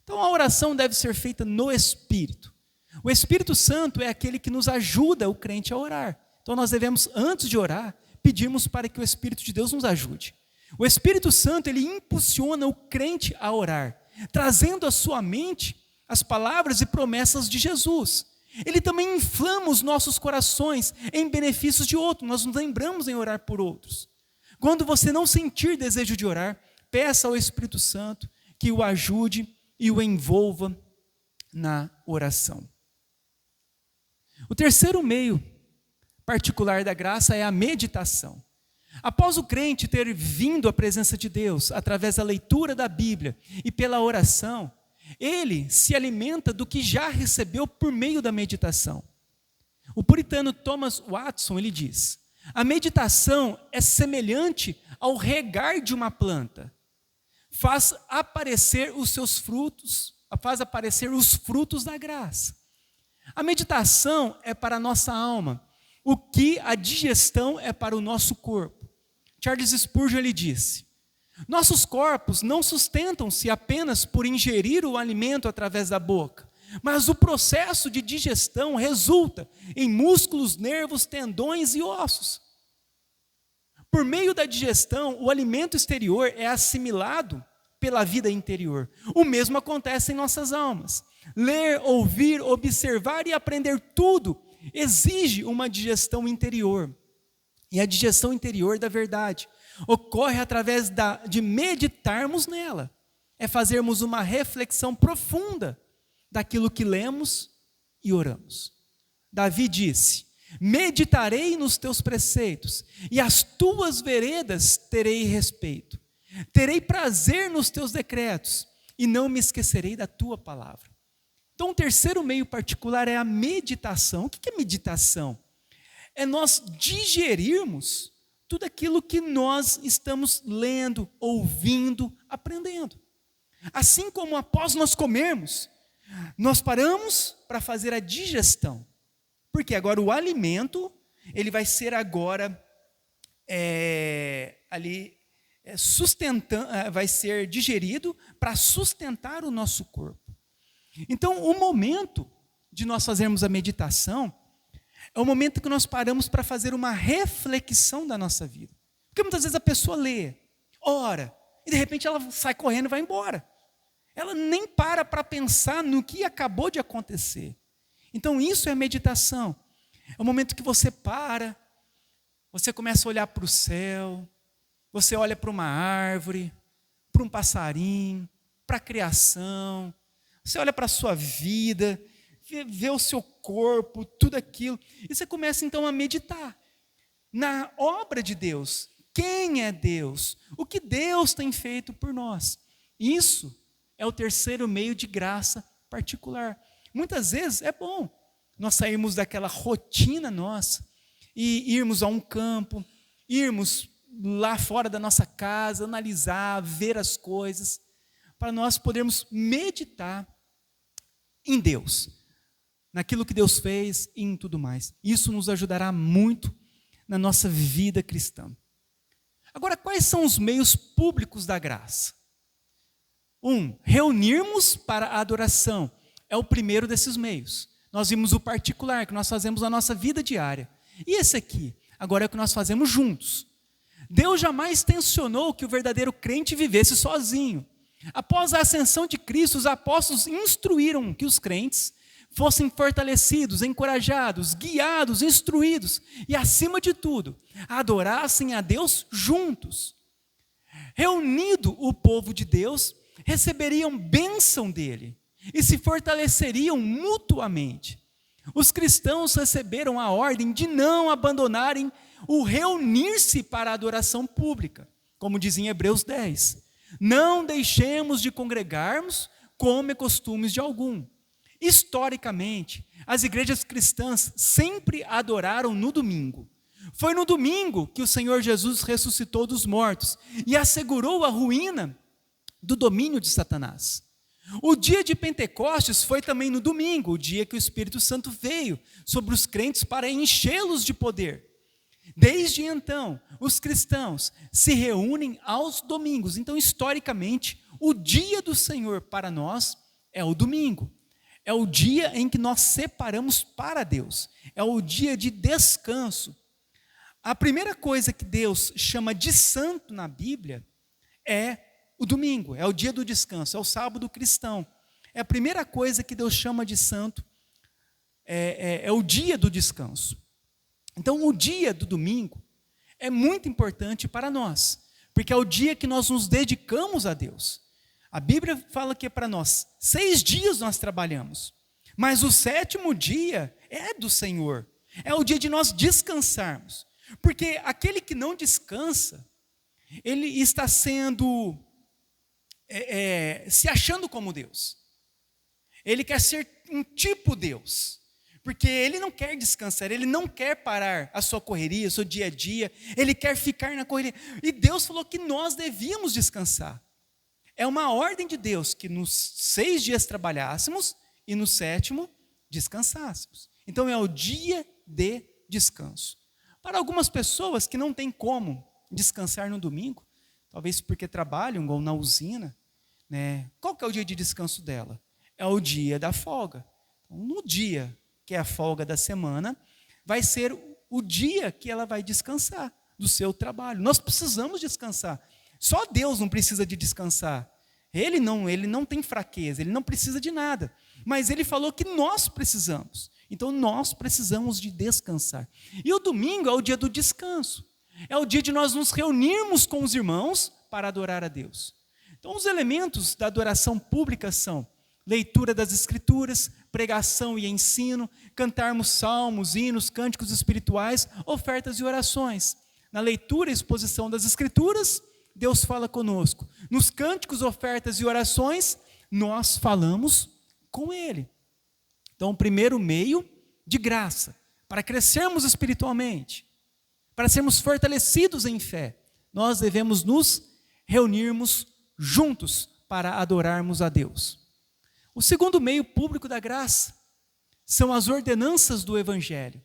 Então, a oração deve ser feita no Espírito. O Espírito Santo é aquele que nos ajuda o crente a orar. Então, nós devemos, antes de orar, pedirmos para que o Espírito de Deus nos ajude. O Espírito Santo, ele impulsiona o crente a orar, trazendo à sua mente as palavras e promessas de Jesus. Ele também inflama os nossos corações em benefícios de outros. Nós nos lembramos em orar por outros. Quando você não sentir desejo de orar, peça ao Espírito Santo que o ajude e o envolva na oração. O terceiro meio particular da graça é a meditação. Após o crente ter vindo à presença de Deus, através da leitura da Bíblia e pela oração, ele se alimenta do que já recebeu por meio da meditação. O puritano Thomas Watson, ele diz: a meditação é semelhante ao regar de uma planta. Faz aparecer os seus frutos, faz aparecer os frutos da graça. A meditação é para a nossa alma, o que a digestão é para o nosso corpo. Charles Spurgeon, ele disse: nossos corpos não sustentam-se apenas por ingerir o alimento através da boca, mas o processo de digestão resulta em músculos, nervos, tendões e ossos. Por meio da digestão, o alimento exterior é assimilado pela vida interior. O mesmo acontece em nossas almas. Ler, ouvir, observar e aprender tudo exige uma digestão interior. E a digestão interior da verdade ocorre através de meditarmos nela. É fazermos uma reflexão profunda daquilo que lemos e oramos. Davi disse: meditarei nos teus preceitos, e as tuas veredas terei respeito. Terei prazer nos teus decretos, e não me esquecerei da tua palavra. Então, o terceiro meio particular é a meditação. O que é meditação? É nós digerirmos tudo aquilo que nós estamos lendo, ouvindo, aprendendo. Assim como após nós comermos, nós paramos para fazer a digestão. Porque agora o alimento, ele vai ser agora vai ser digerido para sustentar o nosso corpo. Então, o momento de nós fazermos a meditação é o momento que nós paramos para fazer uma reflexão da nossa vida. Porque muitas vezes a pessoa lê, ora, e de repente ela sai correndo e vai embora. Ela nem para pensar no que acabou de acontecer. Então isso é meditação. É o momento que você para, você começa a olhar para o céu, você olha para uma árvore, para um passarinho, para a criação, você olha para a sua vida, vê o seu corpo, tudo aquilo, e você começa então a meditar na obra de Deus. Quem é Deus? O que Deus tem feito por nós? Isso é o terceiro meio de graça particular. Muitas vezes é bom nós sairmos daquela rotina nossa e irmos a um campo, irmos lá fora da nossa casa, analisar, ver as coisas, para nós podermos meditar em Deus, naquilo que Deus fez e em tudo mais. Isso nos ajudará muito na nossa vida cristã. Agora, quais são os meios públicos da graça? Reunirmos para a adoração. É o primeiro desses meios. Nós vimos o particular, que nós fazemos na nossa vida diária. E esse aqui, agora é o que nós fazemos juntos. Deus jamais tensionou que o verdadeiro crente vivesse sozinho. Após a ascensão de Cristo, os apóstolos instruíram que os crentes fossem fortalecidos, encorajados, guiados, instruídos e, acima de tudo, adorassem a Deus juntos. Reunido o povo de Deus, receberiam bênção dele e se fortaleceriam mutuamente. Os cristãos receberam a ordem de não abandonarem o reunir-se para a adoração pública, como diz em Hebreus 10. Não deixemos de congregarmos, como é costumes de algum. Historicamente, as igrejas cristãs sempre adoraram no domingo. Foi no domingo que o Senhor Jesus ressuscitou dos mortos e assegurou a ruína do domínio de Satanás. O dia de Pentecostes foi também no domingo, o dia que o Espírito Santo veio sobre os crentes para enchê-los de poder. Desde então, os cristãos se reúnem aos domingos. Então, historicamente, o dia do Senhor para nós é o domingo. É o dia em que nós separamos para Deus. É o dia de descanso. A primeira coisa que Deus chama de santo na Bíblia é o domingo, é o dia do descanso, é o sábado cristão. É a primeira coisa que Deus chama de santo, é o dia do descanso. Então, o dia do domingo é muito importante para nós, porque é o dia que nós nos dedicamos a Deus. A Bíblia fala que para nós, 6 dias nós trabalhamos, mas o 7º dia é do Senhor, é o dia de nós descansarmos, porque aquele que não descansa, ele está sendo, se achando como Deus, ele quer ser um tipo Deus, porque ele não quer descansar, ele não quer parar a sua correria, o seu dia a dia, ele quer ficar na correria, e Deus falou que nós devíamos descansar. É uma ordem de Deus que nos 6 dias trabalhássemos e no 7º descansássemos. Então é o dia de descanso. Para algumas pessoas que não têm como descansar no domingo, talvez porque trabalham igual na usina, né? Qual que é o dia de descanso dela? É o dia da folga. Então, no dia que é a folga da semana, vai ser o dia que ela vai descansar do seu trabalho. Nós precisamos descansar. Só Deus não precisa de descansar. Ele não tem fraqueza, ele não precisa de nada. Mas ele falou que nós precisamos. Então nós precisamos de descansar. E o domingo é o dia do descanso. É o dia de nós nos reunirmos com os irmãos para adorar a Deus. Então os elementos da adoração pública são leitura das Escrituras, pregação e ensino, cantarmos salmos, hinos, cânticos espirituais, ofertas e orações. Na leitura e exposição das Escrituras, Deus fala conosco. Nos cânticos, ofertas e orações, nós falamos com Ele. Então, o primeiro meio de graça, para crescermos espiritualmente, para sermos fortalecidos em fé, nós devemos nos reunirmos juntos para adorarmos a Deus. O segundo meio público da graça são as ordenanças do Evangelho.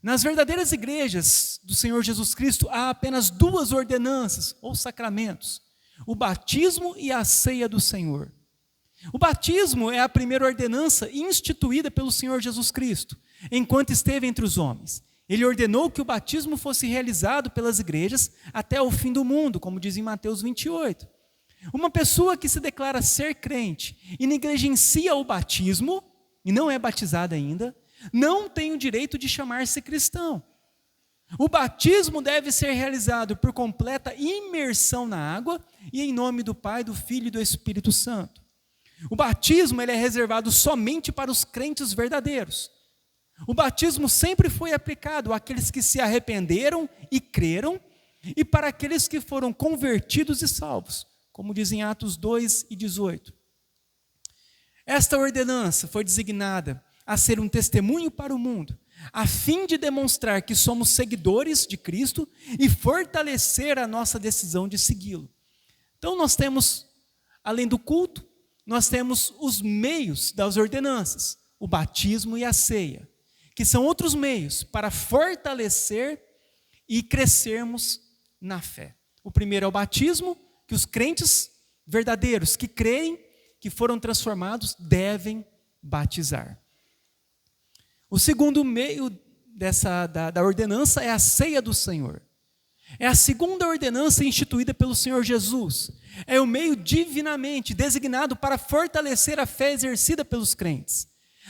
Nas verdadeiras igrejas do Senhor Jesus Cristo, há apenas 2 ordenanças ou sacramentos: o batismo e a ceia do Senhor. O batismo é a primeira ordenança instituída pelo Senhor Jesus Cristo, enquanto esteve entre os homens. Ele ordenou que o batismo fosse realizado pelas igrejas até o fim do mundo, como diz em Mateus 28. Uma pessoa que se declara ser crente e negligencia o batismo, e não é batizada ainda, não tem o direito de chamar-se cristão. O batismo deve ser realizado por completa imersão na água e em nome do Pai, do Filho e do Espírito Santo. O batismo ele é reservado somente para os crentes verdadeiros. O batismo sempre foi aplicado àqueles que se arrependeram e creram e para aqueles que foram convertidos e salvos, como diz em Atos 2:18. Esta ordenança foi designada a ser um testemunho para o mundo, a fim de demonstrar que somos seguidores de Cristo e fortalecer a nossa decisão de segui-lo. Então nós temos, além do culto, nós temos os meios das ordenanças, o batismo e a ceia, que são outros meios para fortalecer e crescermos na fé. O primeiro é o batismo, que os crentes verdadeiros que creem, que foram transformados, devem batizar. O segundo meio da ordenança é a ceia do Senhor. É a segunda ordenança instituída pelo Senhor Jesus. É o meio divinamente designado para fortalecer a fé exercida pelos crentes.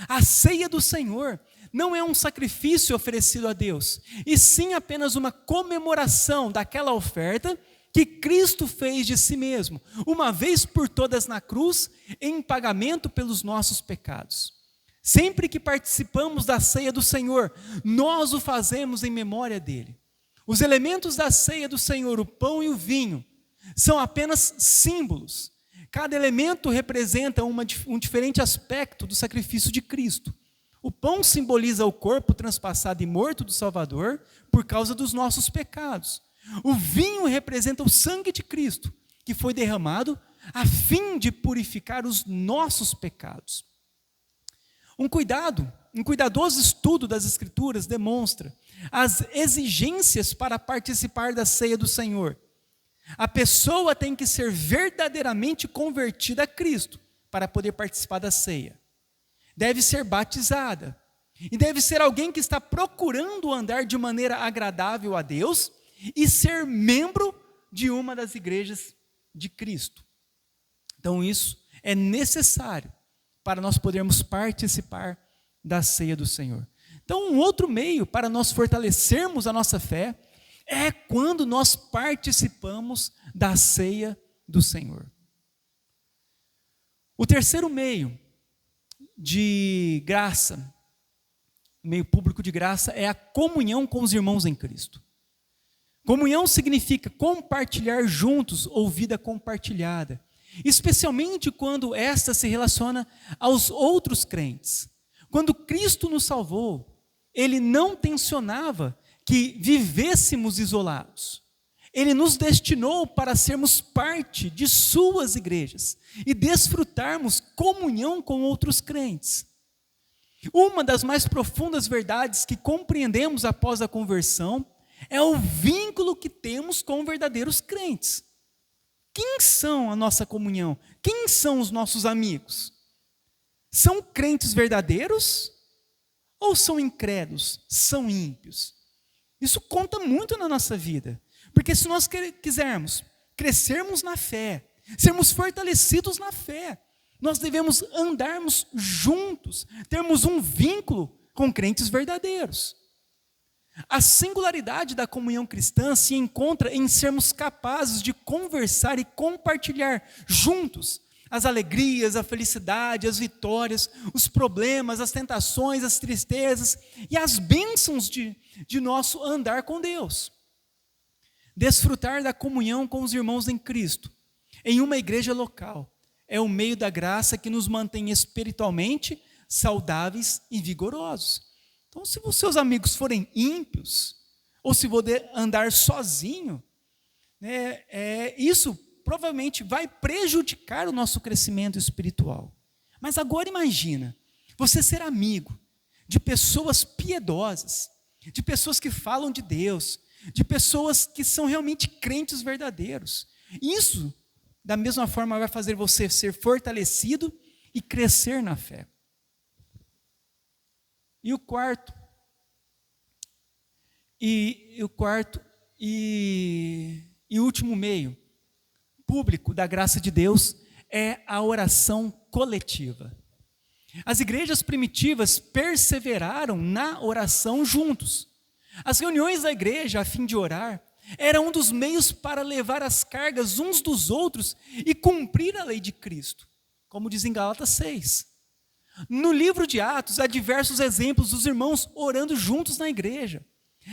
A ceia do Senhor não é um sacrifício oferecido a Deus, e sim apenas uma comemoração daquela oferta que Cristo fez de si mesmo, uma vez por todas na cruz, em pagamento pelos nossos pecados. Sempre que participamos da ceia do Senhor, nós o fazemos em memória dele. Os elementos da ceia do Senhor, o pão e o vinho, são apenas símbolos Cada elemento representa um diferente aspecto do sacrifício de Cristo. O pão simboliza o corpo transpassado e morto do Salvador por causa dos nossos pecados. O vinho representa o sangue de Cristo, que foi derramado a fim de purificar os nossos pecados. Um cuidadoso estudo das Escrituras demonstra as exigências para participar da ceia do Senhor. A pessoa tem que ser verdadeiramente convertida a Cristo para poder participar da ceia. Deve ser batizada. E deve ser alguém que está procurando andar de maneira agradável a Deus e ser membro de uma das igrejas de Cristo. Então isso é necessário para nós podermos participar da ceia do Senhor. Então um outro meio para nós fortalecermos a nossa fé é quando nós participamos da ceia do Senhor. O terceiro meio de graça, meio público de graça, é a comunhão com os irmãos em Cristo. Comunhão significa compartilhar juntos ou vida compartilhada, especialmente quando esta se relaciona aos outros crentes. Quando Cristo nos salvou, Ele não tensionava que vivêssemos isolados. Ele nos destinou para sermos parte de suas igrejas e desfrutarmos comunhão com outros crentes. Uma das mais profundas verdades que compreendemos após a conversão é o vínculo que temos com verdadeiros crentes. Quem são a nossa comunhão? Quem são os nossos amigos? São crentes verdadeiros ou são incrédulos? São ímpios? Isso conta muito na nossa vida, porque se nós quisermos crescermos na fé, sermos fortalecidos na fé, nós devemos andarmos juntos, termos um vínculo com crentes verdadeiros. A singularidade da comunhão cristã se encontra em sermos capazes de conversar e compartilhar juntos as alegrias, a felicidade, as vitórias, os problemas, as tentações, as tristezas e as bênçãos de nosso andar com Deus. Desfrutar da comunhão com os irmãos em Cristo, em uma igreja local, é o meio da graça que nos mantém espiritualmente saudáveis e vigorosos. Então, se os seus amigos forem ímpios, ou se você andar sozinho, isso provavelmente vai prejudicar o nosso crescimento espiritual. Mas agora imagina, você ser amigo de pessoas piedosas, de pessoas que falam de Deus, de pessoas que são realmente crentes verdadeiros. Isso, da mesma forma, vai fazer você ser fortalecido e crescer na fé. E o quarto e último meio público da graça de Deus é a oração coletiva. As igrejas primitivas perseveraram na oração juntos. As reuniões da igreja a fim de orar eram um dos meios para levar as cargas uns dos outros e cumprir a lei de Cristo, como diz em Gálatas 6. No livro de Atos há diversos exemplos dos irmãos orando juntos na igreja.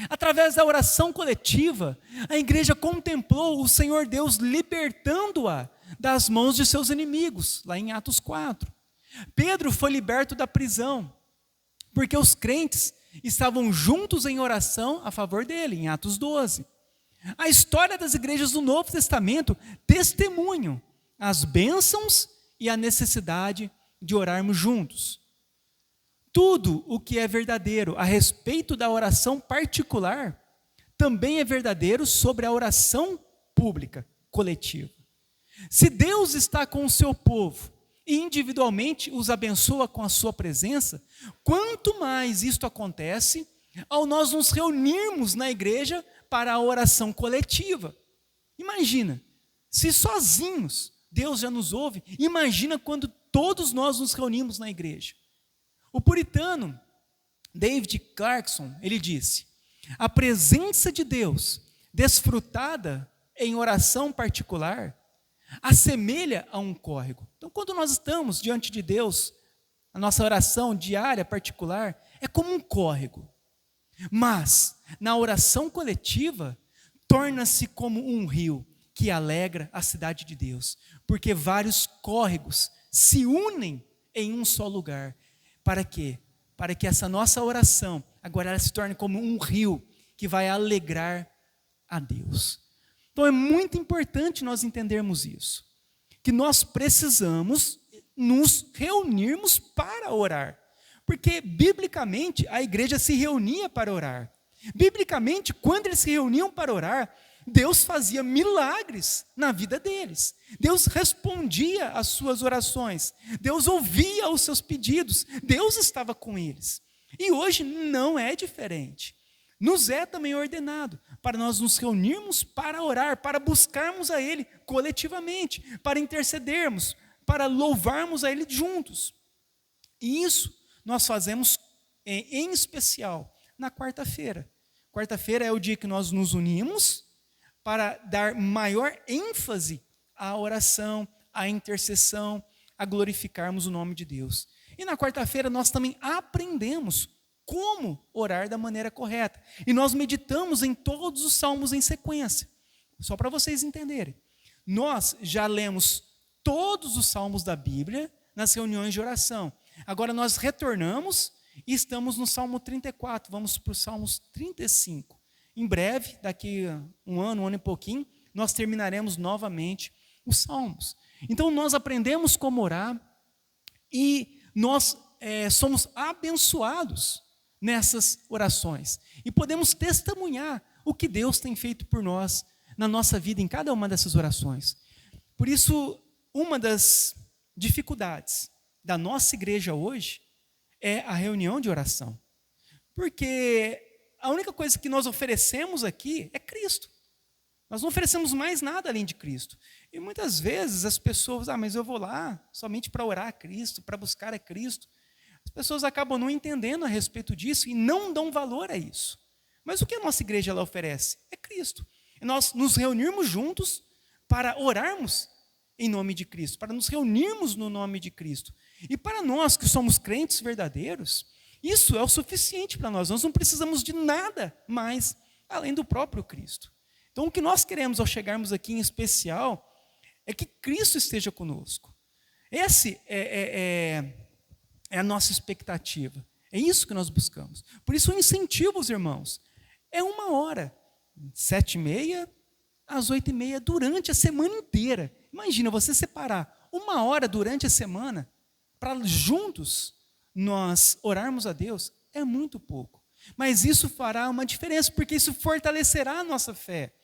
Através da oração coletiva, a igreja contemplou o Senhor Deus libertando-a das mãos de seus inimigos, lá em Atos 4. Pedro foi liberto da prisão, porque os crentes estavam juntos em oração a favor dele, em Atos 12. A história das igrejas do Novo Testamento testemunham as bênçãos e a necessidade de orarmos juntos. Tudo o que é verdadeiro a respeito da oração particular, também é verdadeiro sobre a oração pública, coletiva. Se Deus está com o seu povo e individualmente os abençoa com a sua presença, quanto mais isto acontece ao nós nos reunirmos na igreja para a oração coletiva. Imagina, se sozinhos Deus já nos ouve, imagina quando todos nós nos reunimos na igreja. O puritano David Clarkson, ele disse: a presença de Deus, desfrutada em oração particular, assemelha a um córrego. Então, quando nós estamos diante de Deus, a nossa oração diária particular é como um córrego. Mas, na oração coletiva, torna-se como um rio, que alegra a cidade de Deus, porque vários córregos se unem em um só lugar. Para quê? Para que essa nossa oração agora ela se torne como um rio que vai alegrar a Deus. Então é muito importante nós entendermos isso, que nós precisamos nos reunirmos para orar, porque biblicamente a igreja se reunia para orar. Biblicamente, quando eles se reuniam para orar, Deus fazia milagres na vida deles. Deus respondia às suas orações. Deus ouvia os seus pedidos. Deus estava com eles. E hoje não é diferente. Nos é também ordenado para nós nos reunirmos para orar, para buscarmos a Ele coletivamente, para intercedermos, para louvarmos a Ele juntos. E isso nós fazemos em especial na quarta-feira. Quarta-feira é o dia que nós nos unimos para dar maior ênfase à oração, à intercessão, a glorificarmos o nome de Deus. E na quarta-feira nós também aprendemos como orar da maneira correta. E nós meditamos em todos os salmos em sequência. Só para vocês entenderem. Nós já lemos todos os salmos da Bíblia nas reuniões de oração. Agora nós retornamos e estamos no Salmo 34. Vamos para o Salmos 35. Em breve, daqui um ano e pouquinho, nós terminaremos novamente os Salmos. Então nós aprendemos como orar e nós somos abençoados nessas orações. E podemos testemunhar o que Deus tem feito por nós na nossa vida, em cada uma dessas orações. Por isso, uma das dificuldades da nossa igreja hoje é a reunião de oração. Porque a única coisa que nós oferecemos aqui é Cristo. Nós não oferecemos mais nada além de Cristo. E muitas vezes as pessoas, mas eu vou lá somente para orar a Cristo, para buscar a Cristo. As pessoas acabam não entendendo a respeito disso e não dão valor a isso. Mas o que a nossa igreja ela oferece? É Cristo. E nós nos reunirmos juntos para orarmos em nome de Cristo, para nos reunirmos no nome de Cristo. E para nós que somos crentes verdadeiros, isso é o suficiente para nós. Nós não precisamos de nada mais além do próprio Cristo. Então o que nós queremos ao chegarmos aqui em especial é que Cristo esteja conosco. Essa é a nossa expectativa. É isso que nós buscamos. Por isso eu incentivo os irmãos. É 1 hora, 7h30 às 8h30, durante a semana inteira. Imagina você separar 1 hora durante a semana para juntos nós orarmos a Deus. É muito pouco. Mas isso fará uma diferença, porque isso fortalecerá a nossa fé.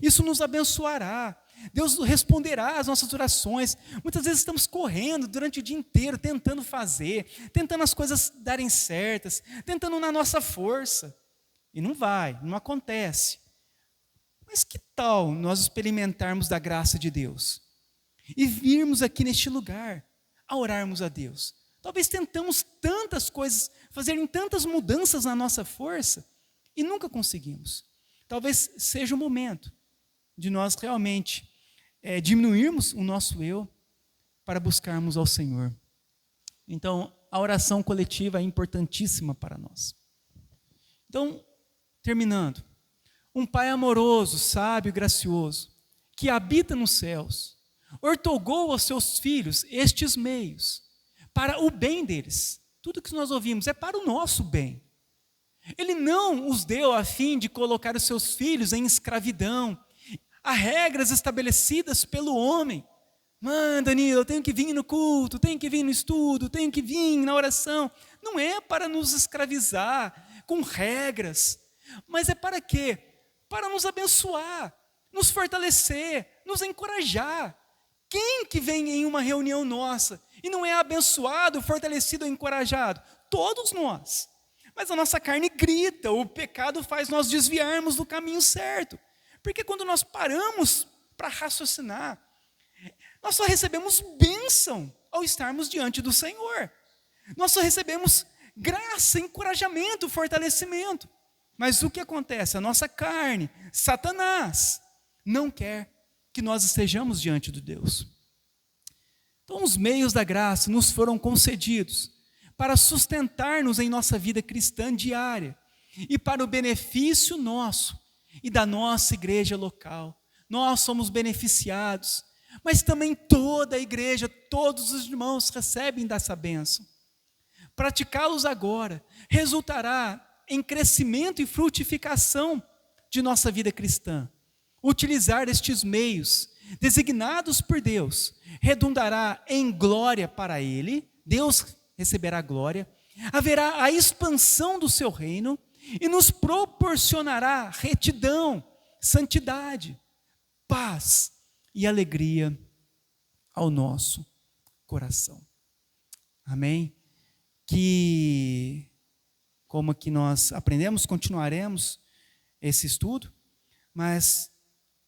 Isso nos abençoará. Deus responderá às nossas orações. Muitas vezes estamos correndo durante o dia inteiro, tentando fazer, tentando as coisas darem certas, tentando na nossa força. E não vai, não acontece. Mas que tal nós experimentarmos da graça de Deus? E virmos aqui neste lugar a orarmos a Deus. Talvez tentamos tantas coisas, fazerem tantas mudanças na nossa força e nunca conseguimos. Talvez seja o momento de nós realmente diminuirmos o nosso eu para buscarmos ao Senhor. Então, a oração coletiva é importantíssima para nós. Então, terminando, um Pai amoroso, sábio e gracioso, que habita nos céus, ortogou aos seus filhos estes meios, para o bem deles. Tudo que nós ouvimos é para o nosso bem. Ele não os deu a fim de colocar os seus filhos em escravidão, a regras estabelecidas pelo homem. Danilo, eu tenho que vir no culto, tenho que vir no estudo, tenho que vir na oração. Não é para nos escravizar com regras, mas é para quê? Para nos abençoar, nos fortalecer, nos encorajar. Quem que vem em uma reunião nossa e não é abençoado, fortalecido ou encorajado? Todos nós. Mas a nossa carne grita, o pecado faz nós desviarmos do caminho certo. Porque quando nós paramos para raciocinar, nós só recebemos bênção ao estarmos diante do Senhor. Nós só recebemos graça, encorajamento, fortalecimento. Mas o que acontece? A nossa carne, Satanás, não quer que nós estejamos diante de Deus. Então os meios da graça nos foram concedidos para sustentar-nos em nossa vida cristã diária e para o benefício nosso e da nossa igreja local. nós somos beneficiados, mas também toda a igreja, todos os irmãos recebem dessa bênção. Praticá-los agora resultará em crescimento e frutificação de nossa vida cristã. Utilizar estes meios designados por Deus redundará em glória para Ele, Deus receberá glória, haverá a expansão do seu reino e nos proporcionará retidão, santidade, paz e alegria ao nosso coração. Amém? Que, como que nós aprendemos, continuaremos esse estudo, mas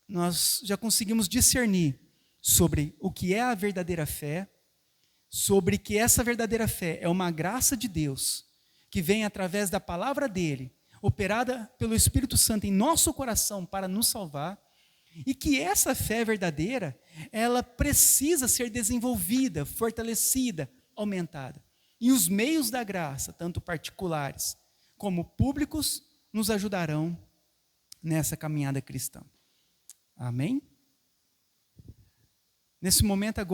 nós já conseguimos discernir sobre o que é a verdadeira fé, sobre que essa verdadeira fé é uma graça de Deus, que vem através da palavra dele, operada pelo Espírito Santo em nosso coração para nos salvar, e que essa fé verdadeira, ela precisa ser desenvolvida, fortalecida, aumentada. E os meios da graça, tanto particulares como públicos, nos ajudarão nessa caminhada cristã. Amém? Nesse momento agora,